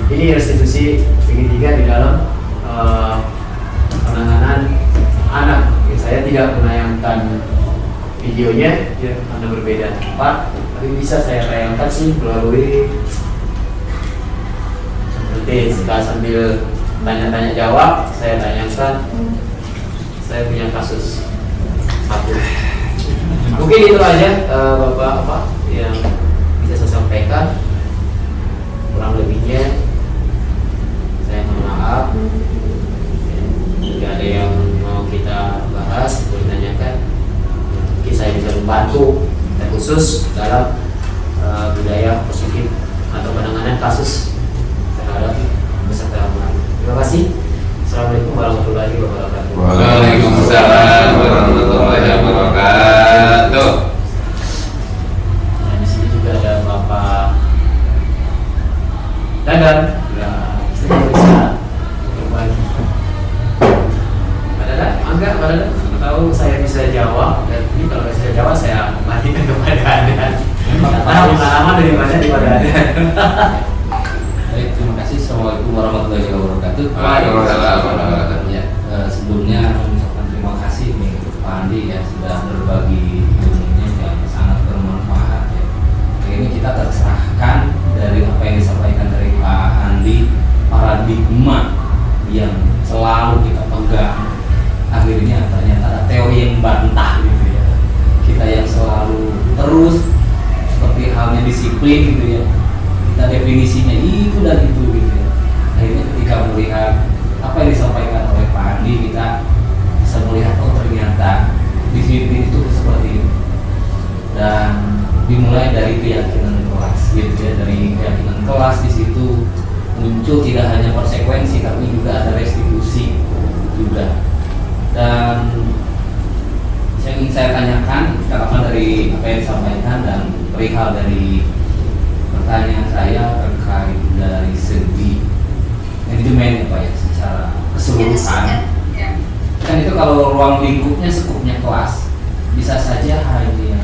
ini restitusi segitiga di dalam penanganan anak. Saya tidak menayangkan videonya, ya, karena berbeda tempat, tapi bisa saya tayangkan sih melalui seperti sambil tanya-tanya jawab, saya tayangkan. Saya punya kasus satu. Mungkin itu aja Bapak yang bisa saya sampaikan. Kurang lebihnya saya mohon maaf. Tidak ada yang mau kita bahas atau ditanyakan. Mungkin saya bisa membantu dan khusus dalam budaya positif atau penanganan kasus terhadap peserta amunan. Terima kasih. Assalamualaikum warahmatullahi wabarakatuh. Waalaikumsalam warahmatullahi wabarakatuh. Nah, di sini juga ada Bapak Dadan. Nah, saya bisa berbagi. Pak Dadan, angga Pak Dadan. Tahu saya bisa jawab, dan ini kalau saya jawab saya kembalikan kepada Anda. Karena pengalaman dari mana daripada Anda. Baik, terima kasih. Assalamualaikum warahmatullahi wabarakatuh. Waalaikumsalam warahmatullahi wabarakatuh. Ya, sebelumnya mengucapkan terima kasih nih Pak Andi ya sudah berbagi ilmunya yang sangat bermanfaat ya. Ini kita terserahkan dari apa yang disampaikan dari Pak Andi, paradigma yang selalu kita pegang. Akhirnya ternyata ada teori yang bantah gitu ya. Kita yang selalu terus seperti halnya disiplin gitu ya. Kita definisinya itu dan itu gitu ya. Akhirnya ketika melihat apa yang disampaikan oleh Pak Andi, kita bisa melihat oh ternyata disiplin itu seperti itu. Dan dimulai dari keyakinan kelas gitu ya, dari keyakinan kelas di situ muncul tidak hanya konsekuensi tapi juga ada restitusi juga. Dan yang ingin saya tanyakan catatan dari apa yang disampaikan dan perihal dari pertanyaan saya terkait dari segi manajemen ya Pak ya, secara keseluruhan kan itu kalau ruang lingkupnya sekupnya kelas bisa saja hanya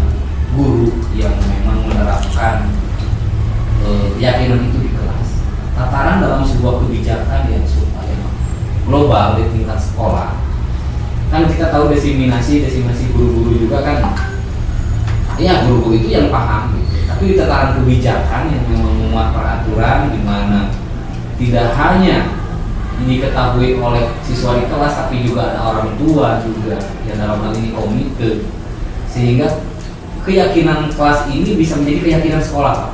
guru yang memang menerapkan keyakinan itu di kelas. Tataran dalam sebuah kebijakan yang supaya global di tingkat sekolah kan kita tahu desimasi guru-guru juga kan ya guru-guru itu yang paham gitu. Tapi di tataran kebijakan yang memang memuat peraturan di mana tidak hanya ini diketahui oleh siswa di kelas tapi juga ada orang tua juga yang dalam hal ini komite, sehingga keyakinan kelas ini bisa menjadi keyakinan sekolah Pak.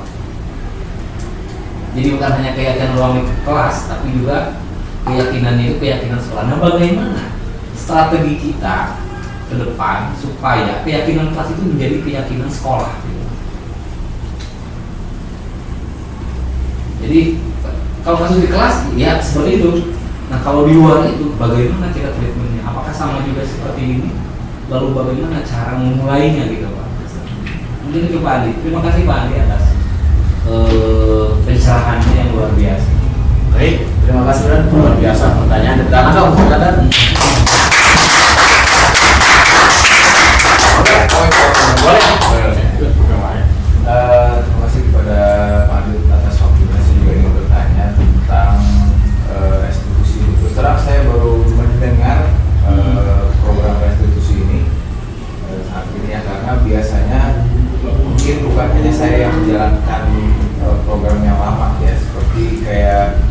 Jadi bukan hanya keyakinan ruang kelas tapi juga keyakinannya itu keyakinan sekolah. Nah, bagaimana strategi kita ke depan supaya keyakinan kelas itu menjadi keyakinan sekolah gitu. Jadi kalau kasus di kelas ya seperti itu. Nah kalau di luar itu bagaimana kita treatmentnya? Apakah sama juga seperti ini? Lalu bagaimana cara memulainya gitu Pak? Mungkin itu Pak Andi. Terima kasih Pak Andi atas pencerahannya yang luar biasa. Baik, terima kasih dan luar biasa pertanyaan. Tangan dong, silakan. Terima kasih kepada Pak Adil atas waktunya. Saya juga ingin bertanya tentang restitusi. Terus terang saya baru mendengar program restitusi ini saat ini ya, karena biasanya mungkin bukan hanya saya yang menjalankan program yang lama ya, seperti kayak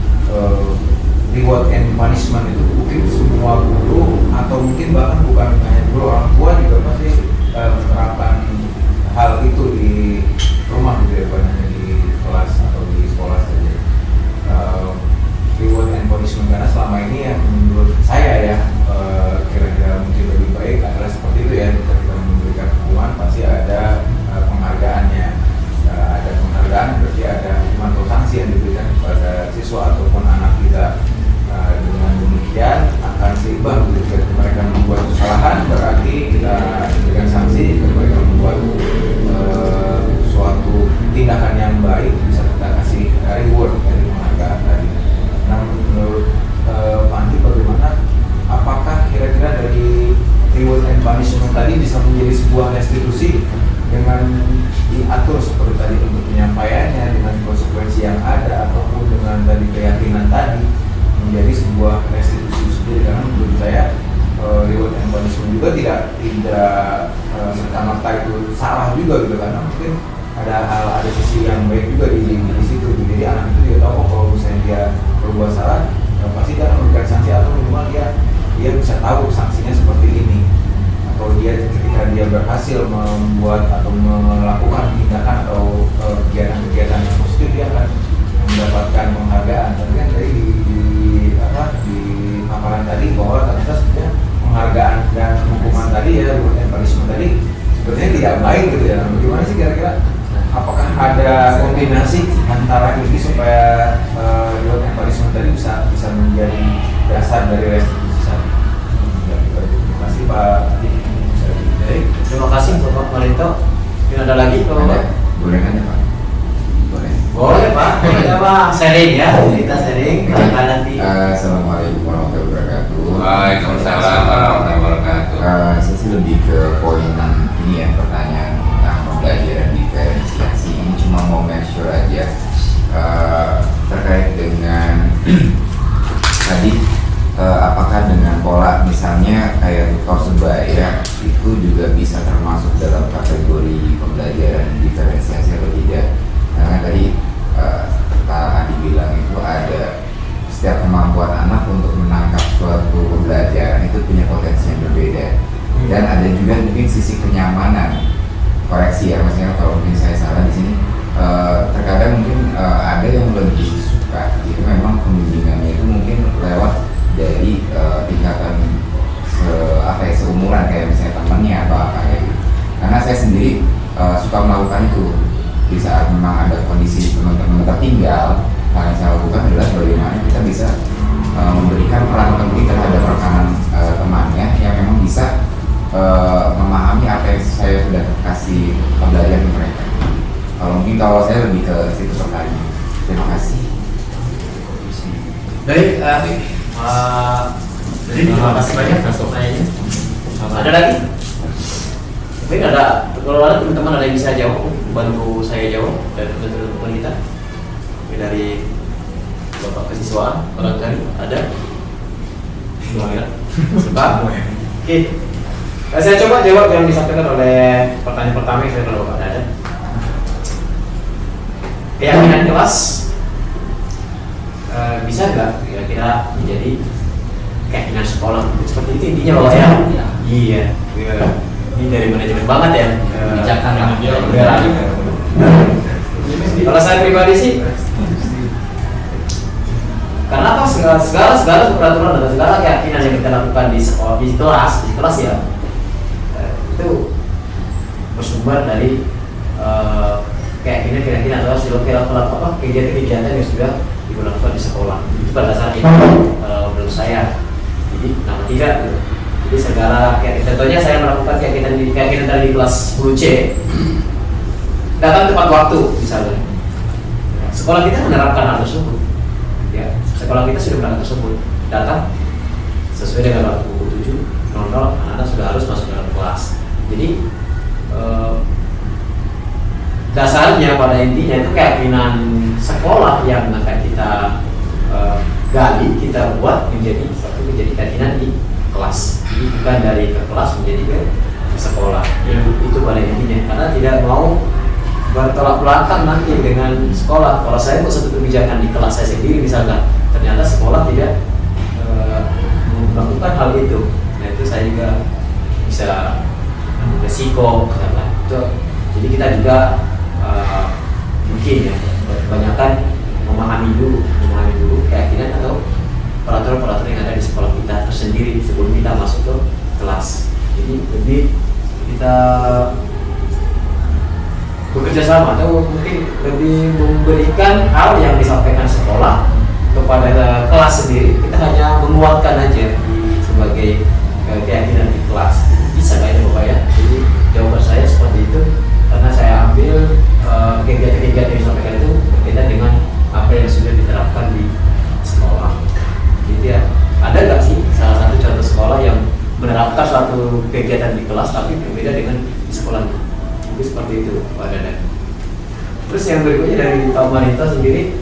reward and punishment itu mungkin semua guru atau mungkin bahkan bukan hanya guru, orang tua juga pasti menerapkan hal itu di rumah gitu ya, bukan hanya di kelas atau di sekolah saja. Reward and punishment, karena selama ini yang menurut saya ya kira-kira mungkin lebih baik adalah seperti itu ya, ketika kita memberikan hukuman pasti ada penghargaannya. Ada penghargaan berarti ada hukuman atau sanksi yang diberikan kepada siswa ataupun anak kita. Dengan demikian akan seimbang ketika mereka membuat kesalahan berarti kita berikan sanksi, ketika mereka membuat suatu tindakan yang baik bisa kita kasih reward dari penghargaan tadi. Nah menurut Pak Andi bagaimana, apakah kira-kira dari reward and punishment tadi bisa menjadi sebuah restitusi dengan diatur seperti tadi untuk penyampaiannya dengan konsekuensi yang ada ataupun dengan tadi keyakinan tadi menjadi sebuah restitusi sendiri? Karena menurut saya reward and punishment juga tidak serta-merta itu salah juga gitu, karena mungkin ada sisi yang baik juga di situ. Jadi anak itu juga tahu kalau misalnya dia berbuat salah pasti dia akan memberikan sanksi, atau minimal dia bisa tahu sanksinya seperti ini, atau dia ketika dia berhasil membuat atau melakukan tindakan atau kegiatan-kegiatan yang positif dia akan mendapatkan penghargaan. Tapi kan tadi di paparan tadi bahwa ternyata sebenarnya penghargaan dan hukuman tadi ya, reward and punishment tadi sebenarnya tidak baik gitu ya. Bagaimana sih kira-kira, apakah ada kombinasi antara dasar dari restitusi tadi. Ya, terima kasih Pak Adi. Baik, terima kasih Bapak Marinto. Mungkin ada lagi Pak? Ada? Boleh kan ya Pak? Boleh. Boleh Pak, boleh Pak. Sharing ya, kita sharing. Barangkali nanti. Assalamualaikum warahmatullahi wabarakatuh. Waalaikumsalam warahmatullahi wabarakatuh. Saya sih lebih ke poin ini ya, pertanyaan tentang pembelajaran diferensiasi. Ini cuma mau make sure aja terkait dengan tadi apakah dengan pola misalnya kayak tutor sebaya itu juga bisa termasuk dalam kategori pembelajaran diferensiasi atau tidak? Karena tadi Pak Adi bilang itu ada setiap kemampuan anak untuk menangkap suatu pembelajaran itu punya potensi yang berbeda, dan ada juga mungkin sisi kenyamanan. Koreksi ya, maksudnya kalau mungkin saya salah di sini. Terkadang mungkin ada yang lebih suka itu memang pembimbingannya itu mungkin lewat dari tingkatan seumuran kayak misalnya temannya atau apa kayak gitu. Karena saya sendiri suka melakukan itu di saat memang ada kondisi teman-teman tertinggal. Hal yang saya lakukan adalah bagaimana kita bisa memberikan peran penting terhadap rekanan temannya yang memang bisa memahami apa yang saya sudah kasih pembelajaran mereka. Kalau saya lebih ke situ pertanyaan. Terima kasih. Baik, jadi terima kasih banyak atas pertanyaannya. Ada lagi? Mungkin ada, kalau ada teman-teman ada yang bisa jawab, bantu saya jawab dari teman-teman kita. Mungkin dari Bapak Kesiswaan, barangkali ada? Sebab, oke. Saya coba jawab yang disampaikan oleh pertanyaan pertama yang saya kalau Bapak ada. Keyakinan kelas bisa nggak kira-kira menjadi keyakinan sekolah seperti itu intinya Bapak ya? Iya. Ini dari manajemen banget ya. Kebijakan Kalau saya pribadi sih, karena apa segala peraturan dan segala keyakinan yang kita lakukan di sekolah, di kelas ya, itu bersumber dari keyakinan atau kegiatan-kegiatan yang sudah dilakukan di sekolah. Itu pada dasar itu menurut saya. Jadi nama tidak gitu. Jadi segala contohnya saya melakukan keyakinan dari kelas 10C datang tepat waktu misalnya. Sekolah kita menerapkan hal tersebut. Ya, sekolah kita sudah menerapkan tersebut. Datang sesuai dengan waktu 7.00 anak-anak sudah harus masuk dalam kelas. Jadi dasarnya pada intinya itu keyakinan sekolah yang akan kita gali, kita buat menjadi keyakinan di kelas. Jadi bukan dari ke kelas menjadi ke sekolah. Itu pada intinya. Karena tidak mau bertolak belakang nanti dengan sekolah. Kalau saya buat satu kebijakan di kelas saya sendiri misalkan, ternyata sekolah tidak melakukan hal itu. Nah itu saya juga bisa resiko misalkan. Jadi kita juga mungkin ya kebanyakan memahami dulu keyakinan atau peraturan-peraturan yang ada di sekolah kita tersendiri sebelum kita masuk ke kelas. Jadi lebih kita bekerja sama atau mungkin lebih memberikan hal yang disampaikan sekolah kepada kelas sendiri. Kita hanya menguatkan aja sebagai keyakinan di kelas. Bisa kayaknya Bapak ya. Jadi jawaban saya seperti itu karena saya ambil kegiatan-kegiatan yang disampaikan itu berbeda dengan apa yang sudah diterapkan di sekolah. Jadi ya, ada nggak sih salah satu contoh sekolah yang menerapkan suatu kegiatan di kelas tapi berbeda dengan di sekolah? Jadi seperti itu Pak Dadan. Terus yang berikutnya dari Pak Marinto sendiri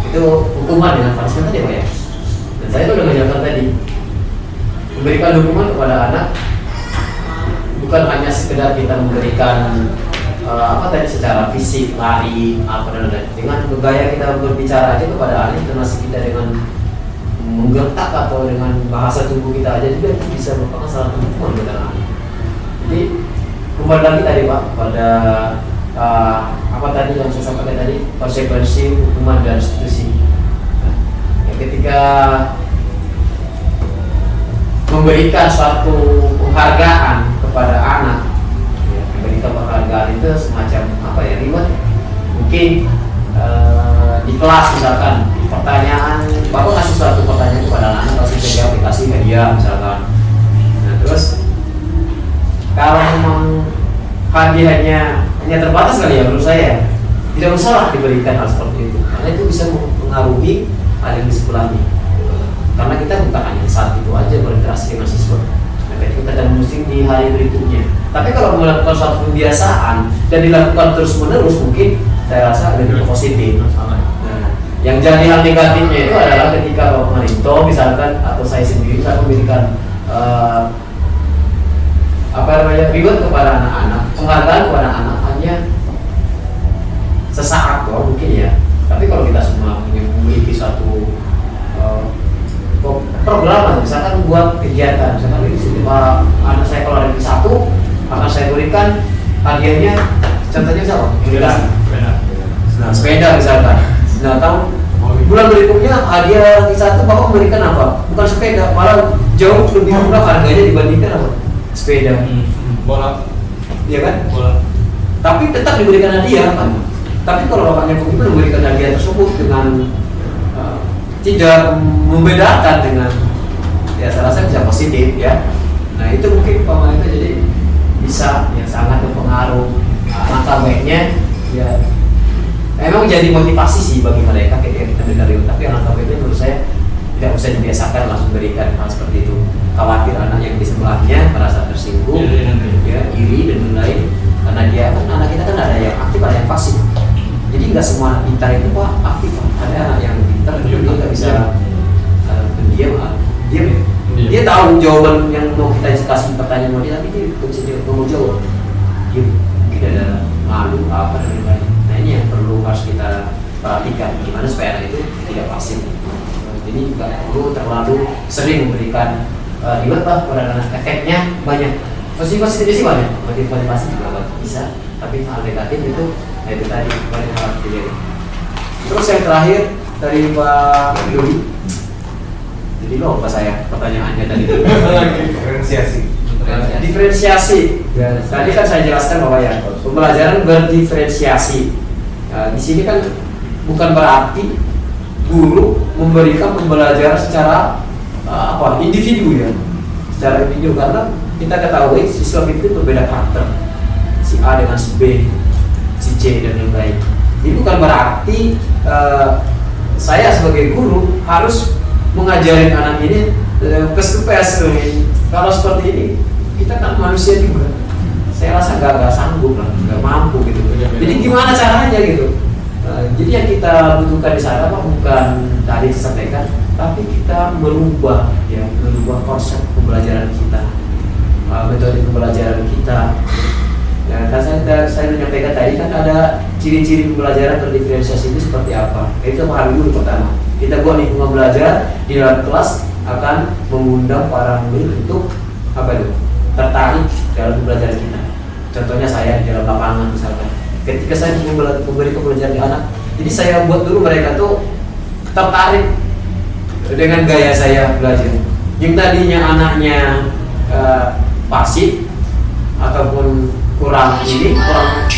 itu hukuman dengan punishment tadi Pak ya. Dan saya itu udah menjelaskan tadi memberikan hukuman kepada anak bukan hanya sekedar kita memberikan secara fisik, lari, dengan gaya kita berbicara aja kepada anak, intonasi kita dengan menggertak atau dengan bahasa tubuh kita aja juga itu bisa merupakan salah satu hukuman buat anak. Jadi kembali lagi tadi Pak pada tadi yang saya sampaikan tadi, konsekuensi hukuman dan restitusi. Nah, ketika memberikan suatu penghargaan kepada anak, memberikan penghargaan itu semacam reward mungkin di kelas misalkan pertanyaan bapak ngasih suatu pertanyaan kepada anak, langsung saya aplikasi ke dia misalkan. Nah terus kalau memang hadiahnya hanya terbatas kali ya menurut saya, tidak usahlah diberikan hal seperti itu, karena itu bisa mempengaruhi hal yang di sebelahnya. Karena kita bukan hanya saat itu aja berinteraksi dengan siswa, kita akan mesti di hari berikutnya. Tapi kalau melakukan suatu kebiasaan dan dilakukan terus menerus, mungkin saya rasa lebih positif. Nah, yang jadi hal negatifnya itu adalah ketika Bapak Marinto misalkan atau saya sendiri saya memberikan reward kepada anak-anak, penghargaan kepada anak hanya sesaat mungkin ya. Tapi kalau kita semua memiliki suatu program, misalkan buat kegiatan, misalkan di sini anak saya kalau ada di satu akan saya berikan hadiahnya, contohnya siapa? Nah, sepeda misalkan. Nah, tahun bulan berikutnya hadiah di satu bapak memberikan apa? Bukan sepeda, malah jauh lebih murah harganya dibandingkan apa? Sepeda. Bola. Iya kan? Bola. Tapi tetap diberikan hadiah kan? Tapi kalau bapaknya komitmen memberikan hadiah tersebut dengan tidak membedakan dengan, ya saya rasa bisa positif ya. Nah itu mungkin paman itu jadi bisa ya sangat berpengaruh. Langkah baiknya ya memang jadi motivasi sih bagi mereka ketika kita berikan, tapi langkah baiknya menurut saya tidak usah dibiasakan langsung berikan hal seperti itu. Khawatir anak yang di sebelahnya merasa tersinggung, ya iri dan lain-lain, karena dia kan anak kita kan ada yang aktif ada yang pasif. Jadi nggak semua anak pintar itu Pak aktif, Pak. Ada anak yang pintar dia nggak bisa pendiam, diam ya. Dia tahu jawaban yang mau kita kasih pertanyaan mau dia, tapi dia nggak bisa mau jawab. Dia mungkin ada malu apa dan lain-lain. Nah ini yang perlu harus kita perhatikan, gimana supaya anak itu tidak pasif. Jadi nggak perlu terlalu sering memberikan reward Pak kepada anak. Efeknya banyak. Positif sih banyak, motivasi juga bisa. Tapi hal negatif itu itu tadi banyak hal dilihat. Terus yang terakhir dari Pak Yuli, jadi lupa saya pertanyaannya tadi. Diferensiasi. Ya, tadi kan saya jelaskan bahwa ya pembelajaran berdiferensiasi. Di sini kan bukan berarti guru memberikan pembelajaran secara individu ya, secara individu, karena kita ketahui siswa itu berbeda karakter, si A dengan si B, si C dan lain-lain. Jadi bukan berarti saya sebagai guru harus mengajarin anak ini face-to-face. Kalau seperti ini kita kan manusia juga, saya rasa nggak sanggup lah, nggak mampu gitu. Jadi gimana caranya gitu? Jadi yang kita butuhkan di sana bukan tadi disampaikan, tapi kita merubah konsep pembelajaran kita, metode pembelajaran kita. Ya, kan saya menyampaikan tadi kan ada ciri-ciri pembelajaran berdiferensiasi itu seperti apa. Itu pahami dulu pertama. Kita buat lingkungan belajar di dalam kelas akan mengundang para murid untuk tertarik dalam pembelajaran kita. Contohnya saya di dalam lapangan misalkan. Ketika saya memberi pembelajaran di anak, jadi saya buat dulu mereka tuh tertarik dengan gaya saya belajar. Yang tadinya anaknya pasif ataupun kurang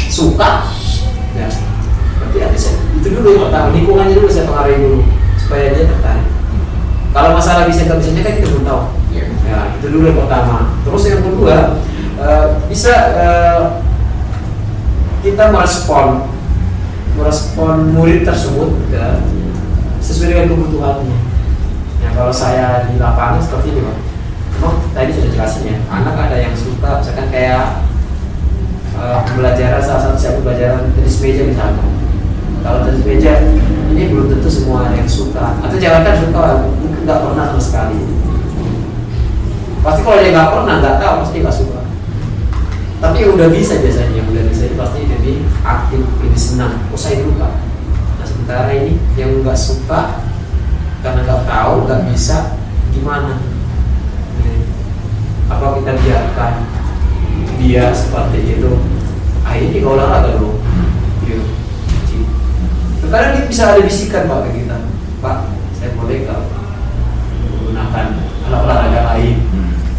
suka, ya berarti ada saya itu dulu yang pertama, lingkungannya dulu saya pengaruhi dulu supaya dia tertarik. Kalau masalah bisa nggak bisanya kan kita belum tahu. Ya itu dulu yang pertama. Terus yang kedua bisa kita merespon murid tersebut ya, sesuai dengan kebutuhannya. Ya kalau saya di lapangan seperti ini Pak, tadi sudah jelasin ya, anak ada yang suka misalkan kayak pembelajaran salah satu saya pembelajaran tenis meja misalnya. Kalau tenis meja ini belum tentu semua ada yang suka, atau jangankan suka, mungkin nggak pernah sama sekali. Pasti kalau dia nggak pernah, nggak tahu, pasti nggak suka. Tapi yang udah bisa biasanya, yang udah bisa itu pasti lebih aktif, lebih senang. Saya dulu Pak. Nah sementara ini yang nggak suka karena nggak tahu, nggak bisa, gimana? Apa kita biarkan dia seperti itu? Akhirnya dia olahraga dulu. Sekarang dia bisa ada bisikan Pak ke kita, Pak, saya boleh nggak menggunakan alat olahraga lain?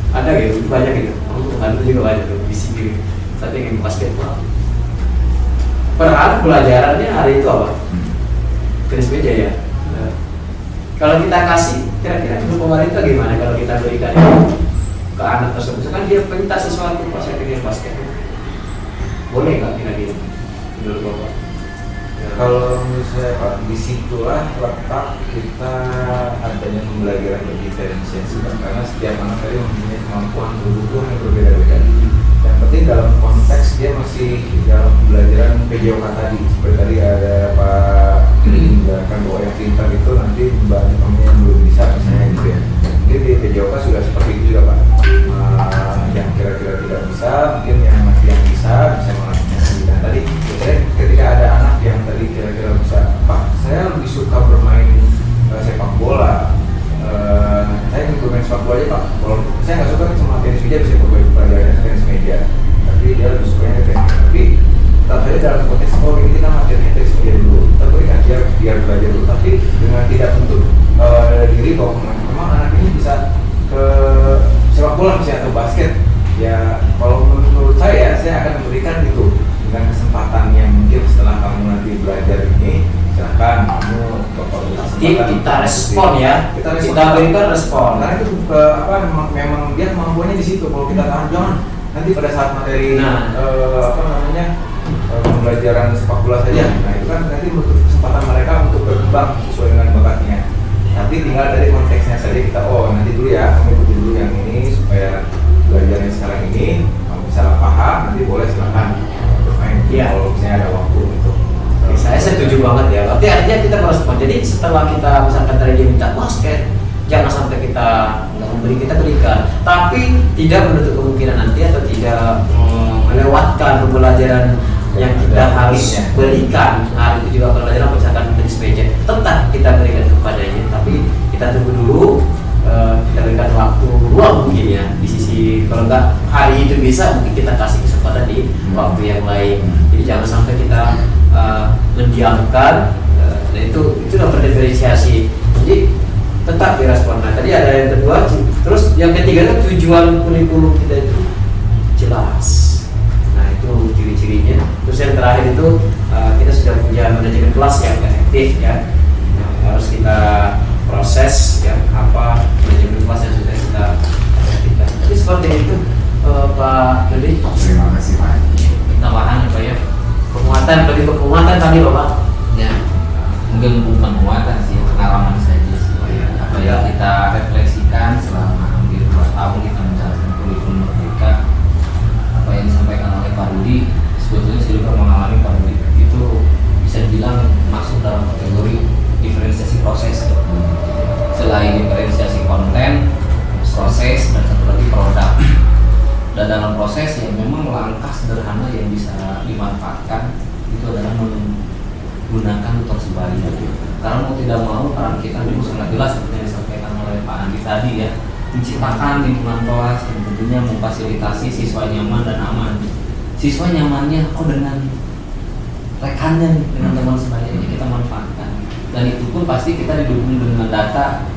Ada gitu, banyak gitu. Ada juga banyak tuh bisik gitu. Saya ingin basketball. Padahal pelajarannya hari itu apa? Tenis meja ya. kalau kita kasih, kira-kira menurut pemerintah gimana kalau kita berikan itu ke anak tersebut? Misalkan dia minta sesuatu, Pak, saya pengen basket, boleh nggak kira-kira menurut Bapak? Kalau menurut saya Pak, disitulah letak kita adanya pembelajaran berdiferensiasi Pak. Karena setiap anak tadi mempunyai kemampuan kebutuhan yang berbeda-beda. Yang penting dalam konteks dia masih dalam pembelajaran PJOK tadi. Seperti tadi ada Pak menjelaskan bahwa yang pintar itu nanti membantu kamu yang belum bisa misalnya gitu ya. Jadi di PJOK sudah seperti itu juga Pak. Yang kira-kira tidak bisa, mungkin yang masih yang bisa melakukan. Dan tadi ketika ada anak yang tadi kira-kira bisa, Pak, saya lebih suka bermain sepak bola. Saya ingin bermain sepak bola aja Pak. Kalau saya nggak suka sama tenis meja, bisa bermain pelajaran tenis meja. Tapi dia lebih suka tenis. Tapi tetap saja dalam konteks sekolah ini kita materi tenis meja dulu. Kita berikan biar belajar dulu. Tapi dengan tidak untuk diri bahwa memang anak ini bisa ke sepak bola misalnya atau basket. Ya kalau menurut saya akan memberikan itu dengan kesempatan yang mungkin setelah kamu nanti belajar ini, silakan kamu kita respon ya, kita berikan respon. Karena itu memang dia kemampuannya di situ. Kalau kita tahan jangan nanti pada saat materi pembelajaran sepak bola saja, nah itu kan nanti menutup kesempatan mereka untuk berkembang sesuai dengan bakatnya. Tapi tinggal dari konteksnya saja kita, nanti dulu ya, kamu ikuti dulu yang ini supaya belajarnya sekarang ini kamu salah paham, nanti boleh silakan bermain kalau misalnya ada waktu untuk. Saya setuju banget ya. Berarti artinya kita merespon. Jadi setelah kita misalkan tadi dia minta basket, jangan sampai kita nggak memberi, kita berikan. Tapi tidak menutup kemungkinan nanti atau tidak melewatkan pembelajaran yang kita harus berikan. Nah itu juga pelajaran misalkan tenis meja, tetap kita berikan kepadanya. Tapi kita tunggu dulu. Kita berikan waktu luang mungkin ya di sisi, kalau enggak hari itu bisa, mungkin kita kasih kesempatan di waktu yang lain. Jadi jangan sampai kita mendiamkan. Nah itu udah berdiferensiasi. Jadi tetap direspon. Nah tadi ada yang kedua, terus yang ketiga itu tujuan kurikulum kita itu jelas. Nah itu ciri-cirinya. Terus yang terakhir itu kita sudah punya manajemen kelas yang efektif ya. Harus kita proses ya, apa manajemen kelas yang sudah kita efektifkan. Jadi seperti itu Pak Dodi. Terima kasih Pak. Tambahan apa ya? Penguatan, lebih penguatan tadi Bapak. Ya, mungkin bukan penguatan sih, pengalaman saja sih. Apa yang kita refleksikan selama hampir 2 tahun kita menjalankan kurikulum Merdeka, apa yang disampaikan oleh Pak Rudi, sebetulnya saya juga mengalami Pak Rudi itu bisa dibilang masuk dalam kategori diferensiasi proses. Selain diferensiasi konten, proses, dan satu lagi produk. Dan dalam proses yang memang langkah sederhana yang bisa dimanfaatkan itu adalah menggunakan tutor sebaya. Karena mau tidak mau peran kita itu sangat jelas seperti yang disampaikan oleh Pak Andi tadi ya, menciptakan lingkungan kelas yang tentunya memfasilitasi siswa nyaman dan aman. Siswa nyamannya dengan rekannya, dengan teman sebayanya kita manfaatkan. Dan itu pun pasti kita didukung dengan data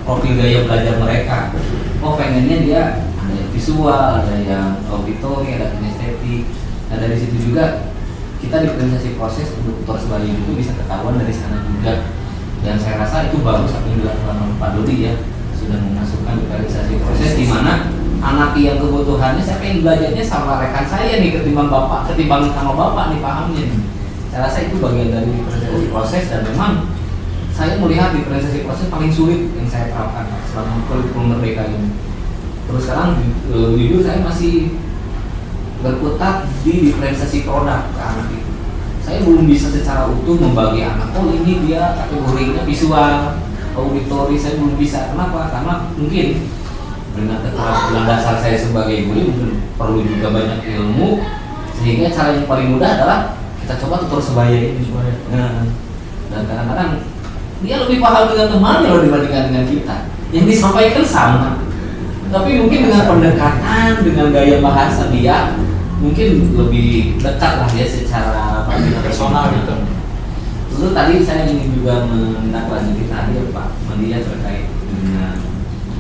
profil gaya belajar mereka. Pengennya dia ada yang visual, ada yang auditori, ada kinestetik. Nah dari situ juga kita diferensiasi proses untuk tutor sebaya itu bisa ketahuan dari sana juga. Dan saya rasa itu bagus apa yang dilakukan oleh Pak Dodi ya, sudah memasukkan diferensiasi proses di mana anak yang kebutuhannya saya pengen belajarnya sama rekan saya nih ketimbang sama bapak nih pahamnya. Saya rasa itu bagian dari diferensiasi proses dan memang saya melihat diferensiasi proses paling sulit yang saya terapkan selama kurikulum Merdeka ini. Terus sekarang jujur saya masih berkutat di diferensiasi produk ke anak itu. Saya belum bisa secara utuh membagi anak, ini dia kategorinya visual, auditori, saya belum bisa. Kenapa? Karena mungkin dengan keterampilan dasar saya sebagai guru mungkin perlu juga banyak ilmu, sehingga cara yang paling mudah adalah kita coba tutor sebaya ini supaya. Dan kadang-kadang dia lebih paham dengan temannya loh dibandingkan dengan kita. Yang disampaikan sama, tapi mungkin dengan pendekatan, dengan gaya bahasa dia mungkin lebih dekat lah dia secara personal gitu. Lalu tadi saya ingin juga menindaklanjuti tadi ya Pak Mandia terkait dengan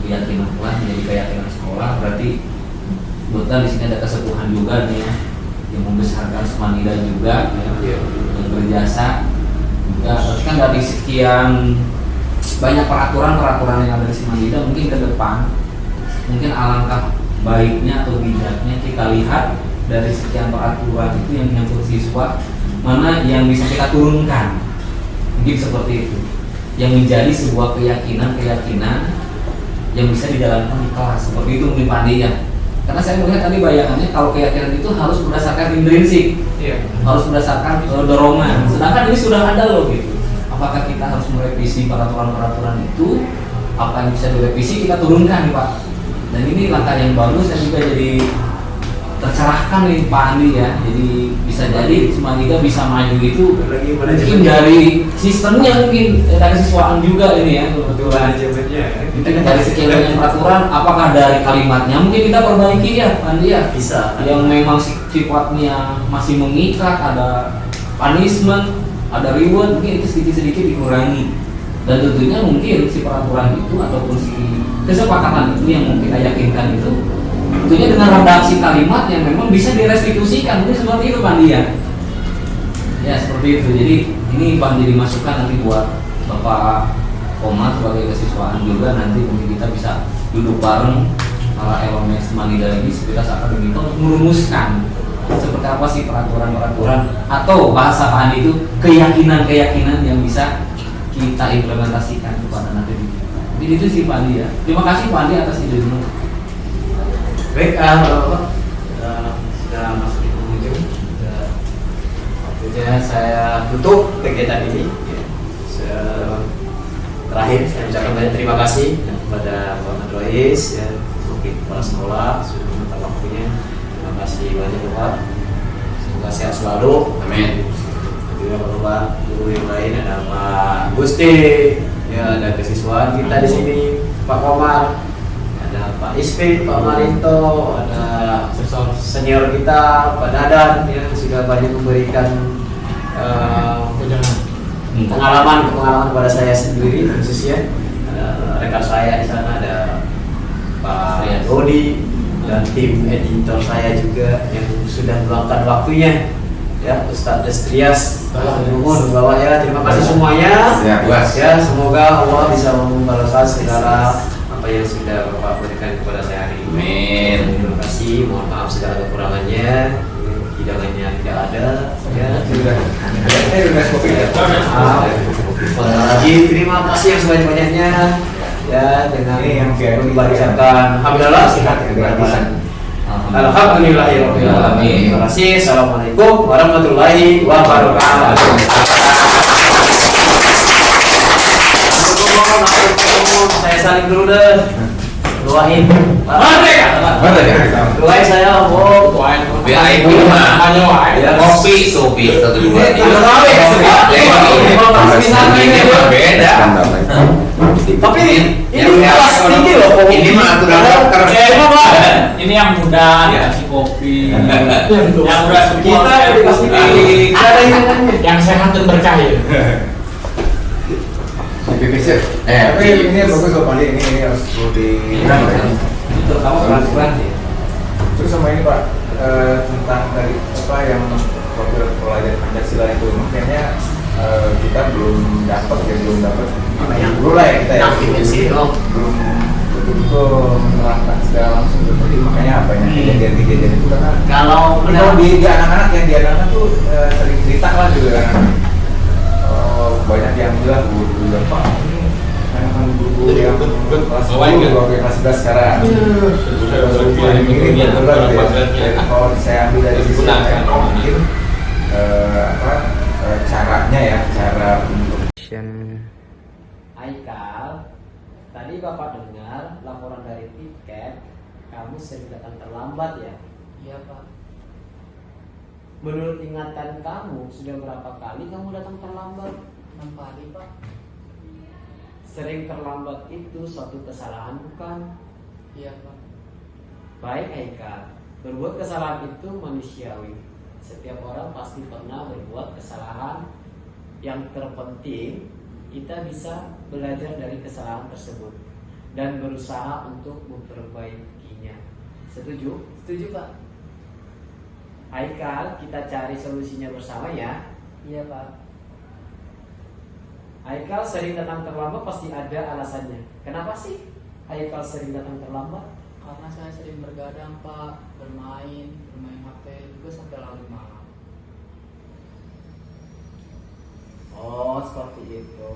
keyakinan kelas menjadi keyakinan sekolah. Berarti kebetulan di sini ada kesepuhan juga nih ya, yang membesarkan Semanida juga yang berjasa juga. Berarti kan dari sekian banyak peraturan yang ada di Simalida, mungkin ke depan mungkin alangkah baiknya atau bijaknya kita lihat dari sekian peraturan itu yang menyangkut siswa, mana yang bisa kita turunkan, mungkin seperti itu, yang menjadi sebuah keyakinan yang bisa dijalankan di kelas, seperti itu mungkin Pak Andi ya. Karena saya melihat tadi bayangannya kalau keyakinan itu harus berdasarkan intrinsik, harus berdasarkan dorongan, sedangkan ini sudah ada loh gitu. Apakah kita harus merevisi peraturan-peraturan itu? Apa yang bisa direvisi kita turunkan nih Pak. Dan ini langkah yang bagus dan juga jadi tercerahkan nih Pak Andi ya. Jadi bisa jadi Simalida bisa maju itu mungkin dari sistemnya, mungkin dari siswaan juga ini ya kebetulan. Kita dari sekian banyak peraturan, apakah dari kalimatnya mungkin kita perbaiki ya Pak Andi ya. Bisa. Yang memang sifatnya masih mengikat, ada punishment, ada reward, mungkin itu sedikit-sedikit dikurangi. Dan tentunya mungkin si peraturan itu ataupun si kesepakatan itu yang mau kita yakinkan itu tentunya dengan redaksi kalimat yang memang bisa direstitusikan, mungkin seperti itu Pak Andi ya. Ya seperti itu. Jadi ini Pak Andi dimasukkan nanti buat Bapak Komar sebagai kesiswaan juga, nanti mungkin kita bisa duduk bareng para elemen Simalida ini sekitar akademika untuk merumuskan seperti apa sih peraturan-peraturan atau bahasa Pak Andi itu keyakinan-keyakinan yang bisa kita implementasikan kepada nanti. Jadi itu sih Pak Andi ya. Terima kasih Pak Andi atas ide dulu. Baik, Bapak sudah masuk di penghujung. Waktunya saya tutup kegiatan ini. Terakhir saya ucapkan banyak terima kasih kepada Bapak Rois, ya, mungkin kepala sekolah sudah meminta waktunya. Terima kasih banyak Bapak. Semoga sehat selalu. Amin. Juga Bapak guru yang lain, ada Pak Gusti, ya, ada kesiswaan kita di sini, Pak Komar, ada Pak Isfi, Pak Marinto, ada senior kita Pak Dadan yang sudah banyak memberikan pengalaman kepada saya sendiri, khususnya ada rekan saya di sana, ada Pak Dodi dan tim editor saya juga yang sudah meluangkan waktunya, ya, Ustadz Destrias, bahwa ya terima kasih semuanya. Ya, semoga Allah bisa membalaskan segala apa yang sudah Bapak berikan kepada saya hari ini. Amin. Terima kasih, mohon maaf segala kekurangannya, hidangannya tidak ada. Ya, terima kasih yang sebanyak-banyaknya. Ya, dengan yang membacakan hamdalah sihat keberatan. Alhamdulillahirabbil alamin. Terima kasih. Assalamualaikum warahmatullahi wabarakatuh. Saya saling dulu deh. Doain. Doain saya, oh. Doain dulu mah. Kopi, kopi 1 2 3. Beda. Tapi ini kelas tinggi loh. Ini mah aturan dokter. Ini yang muda dikasih kopi, yang udah Kita yang dikasih tinggi. Ada yang sehat dan berkah ya. Tapi ini bagus loh Pak Andi, ini harus perlu di. Terutama peraturan ya. Terus sama ini Pak, tentang tadi apa yang pelajaran Pancasila itu makanya kita belum dapat apa yang dulu lah ya kita ya belum betul-betul menerapkan secara langsung seperti makanya apa yang kejadian-kejadian itu karena kalau di anak-anak yang di anak-anak tuh sering cerita lah juga kan banyak yang bilang udah Pak ini anak-anak guru yang kelas 10 kelas 11 sekarang ini kalau saya ambil dari sisi yang mungkin caranya ya, cara untuk Haikal, tadi Bapak dengar laporan dari tiket, kamu sering datang terlambat ya? Iya Pak. Menurut ingatan kamu, sudah berapa kali kamu datang terlambat? 6 kali Pak. Sering terlambat itu suatu kesalahan bukan? Iya Pak. Baik Haikal, berbuat kesalahan itu manusiawi. Setiap orang pasti pernah berbuat kesalahan. Yang terpenting kita bisa belajar dari kesalahan tersebut dan berusaha untuk memperbaikinya. Setuju? Setuju Pak. Haikal, kita cari solusinya bersama ya. Iya Pak. Haikal sering datang terlambat pasti ada alasannya. Kenapa sih Haikal sering datang terlambat? Karena saya sering bergadang Pak, bermain HP juga sampai larut malam. Oh, seperti itu.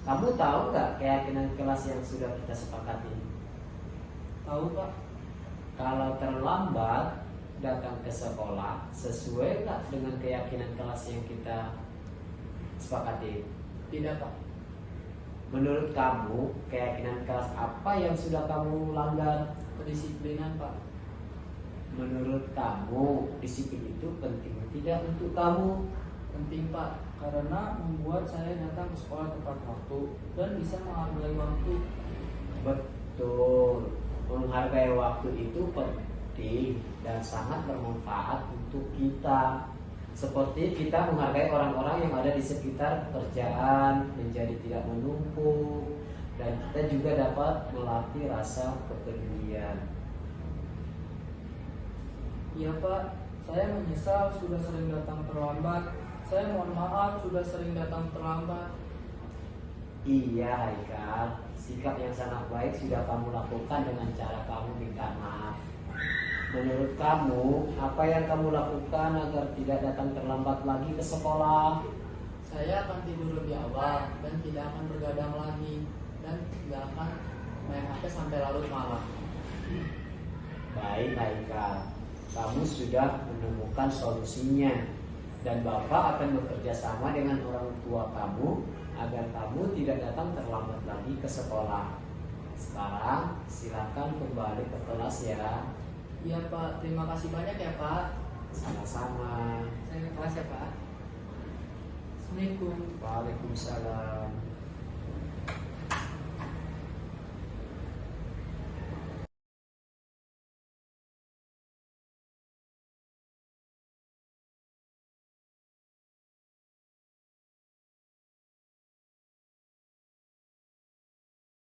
Kamu tahu nggak keyakinan kelas yang sudah kita sepakati? Tahu Pak? Kalau terlambat datang ke sekolah, sesuai nggak dengan keyakinan kelas yang kita sepakati? Tidak Pak. Menurut kamu, keyakinan kelas apa yang sudah kamu langgar? Kedisiplinan Pak. Menurut kamu, disiplin itu penting tidak untuk kamu? Penting Pak, karena membuat saya datang ke sekolah tepat waktu dan bisa menghargai waktu. Betul, menghargai waktu itu penting dan sangat bermanfaat untuk kita. Seperti kita menghargai orang-orang yang ada di sekitar pekerjaan, menjadi tidak menumpuk, dan kita juga dapat melatih rasa kepedulian. Iya Pak, saya menyesal sudah sering datang terlambat. Saya mohon maaf sudah sering datang terlambat. Iya Haikal, sikap yang sangat baik sudah kamu lakukan dengan cara kamu minta maaf. Menurut kamu, apa yang kamu lakukan agar tidak datang terlambat lagi ke sekolah? Saya akan tidur lebih awal dan tidak akan bergadang lagi dan tidak akan main HP sampai larut malam. Baik Haikal, kamu sudah menemukan solusinya dan Bapak akan bekerja sama dengan orang tua kamu agar kamu tidak datang terlambat lagi ke sekolah. Sekarang silakan kembali ke kelas ya. Iya Pak, terima kasih banyak ya Pak. Sama-sama. Saya ke kelas ya Pak. Assalamualaikum. Waalaikumsalam.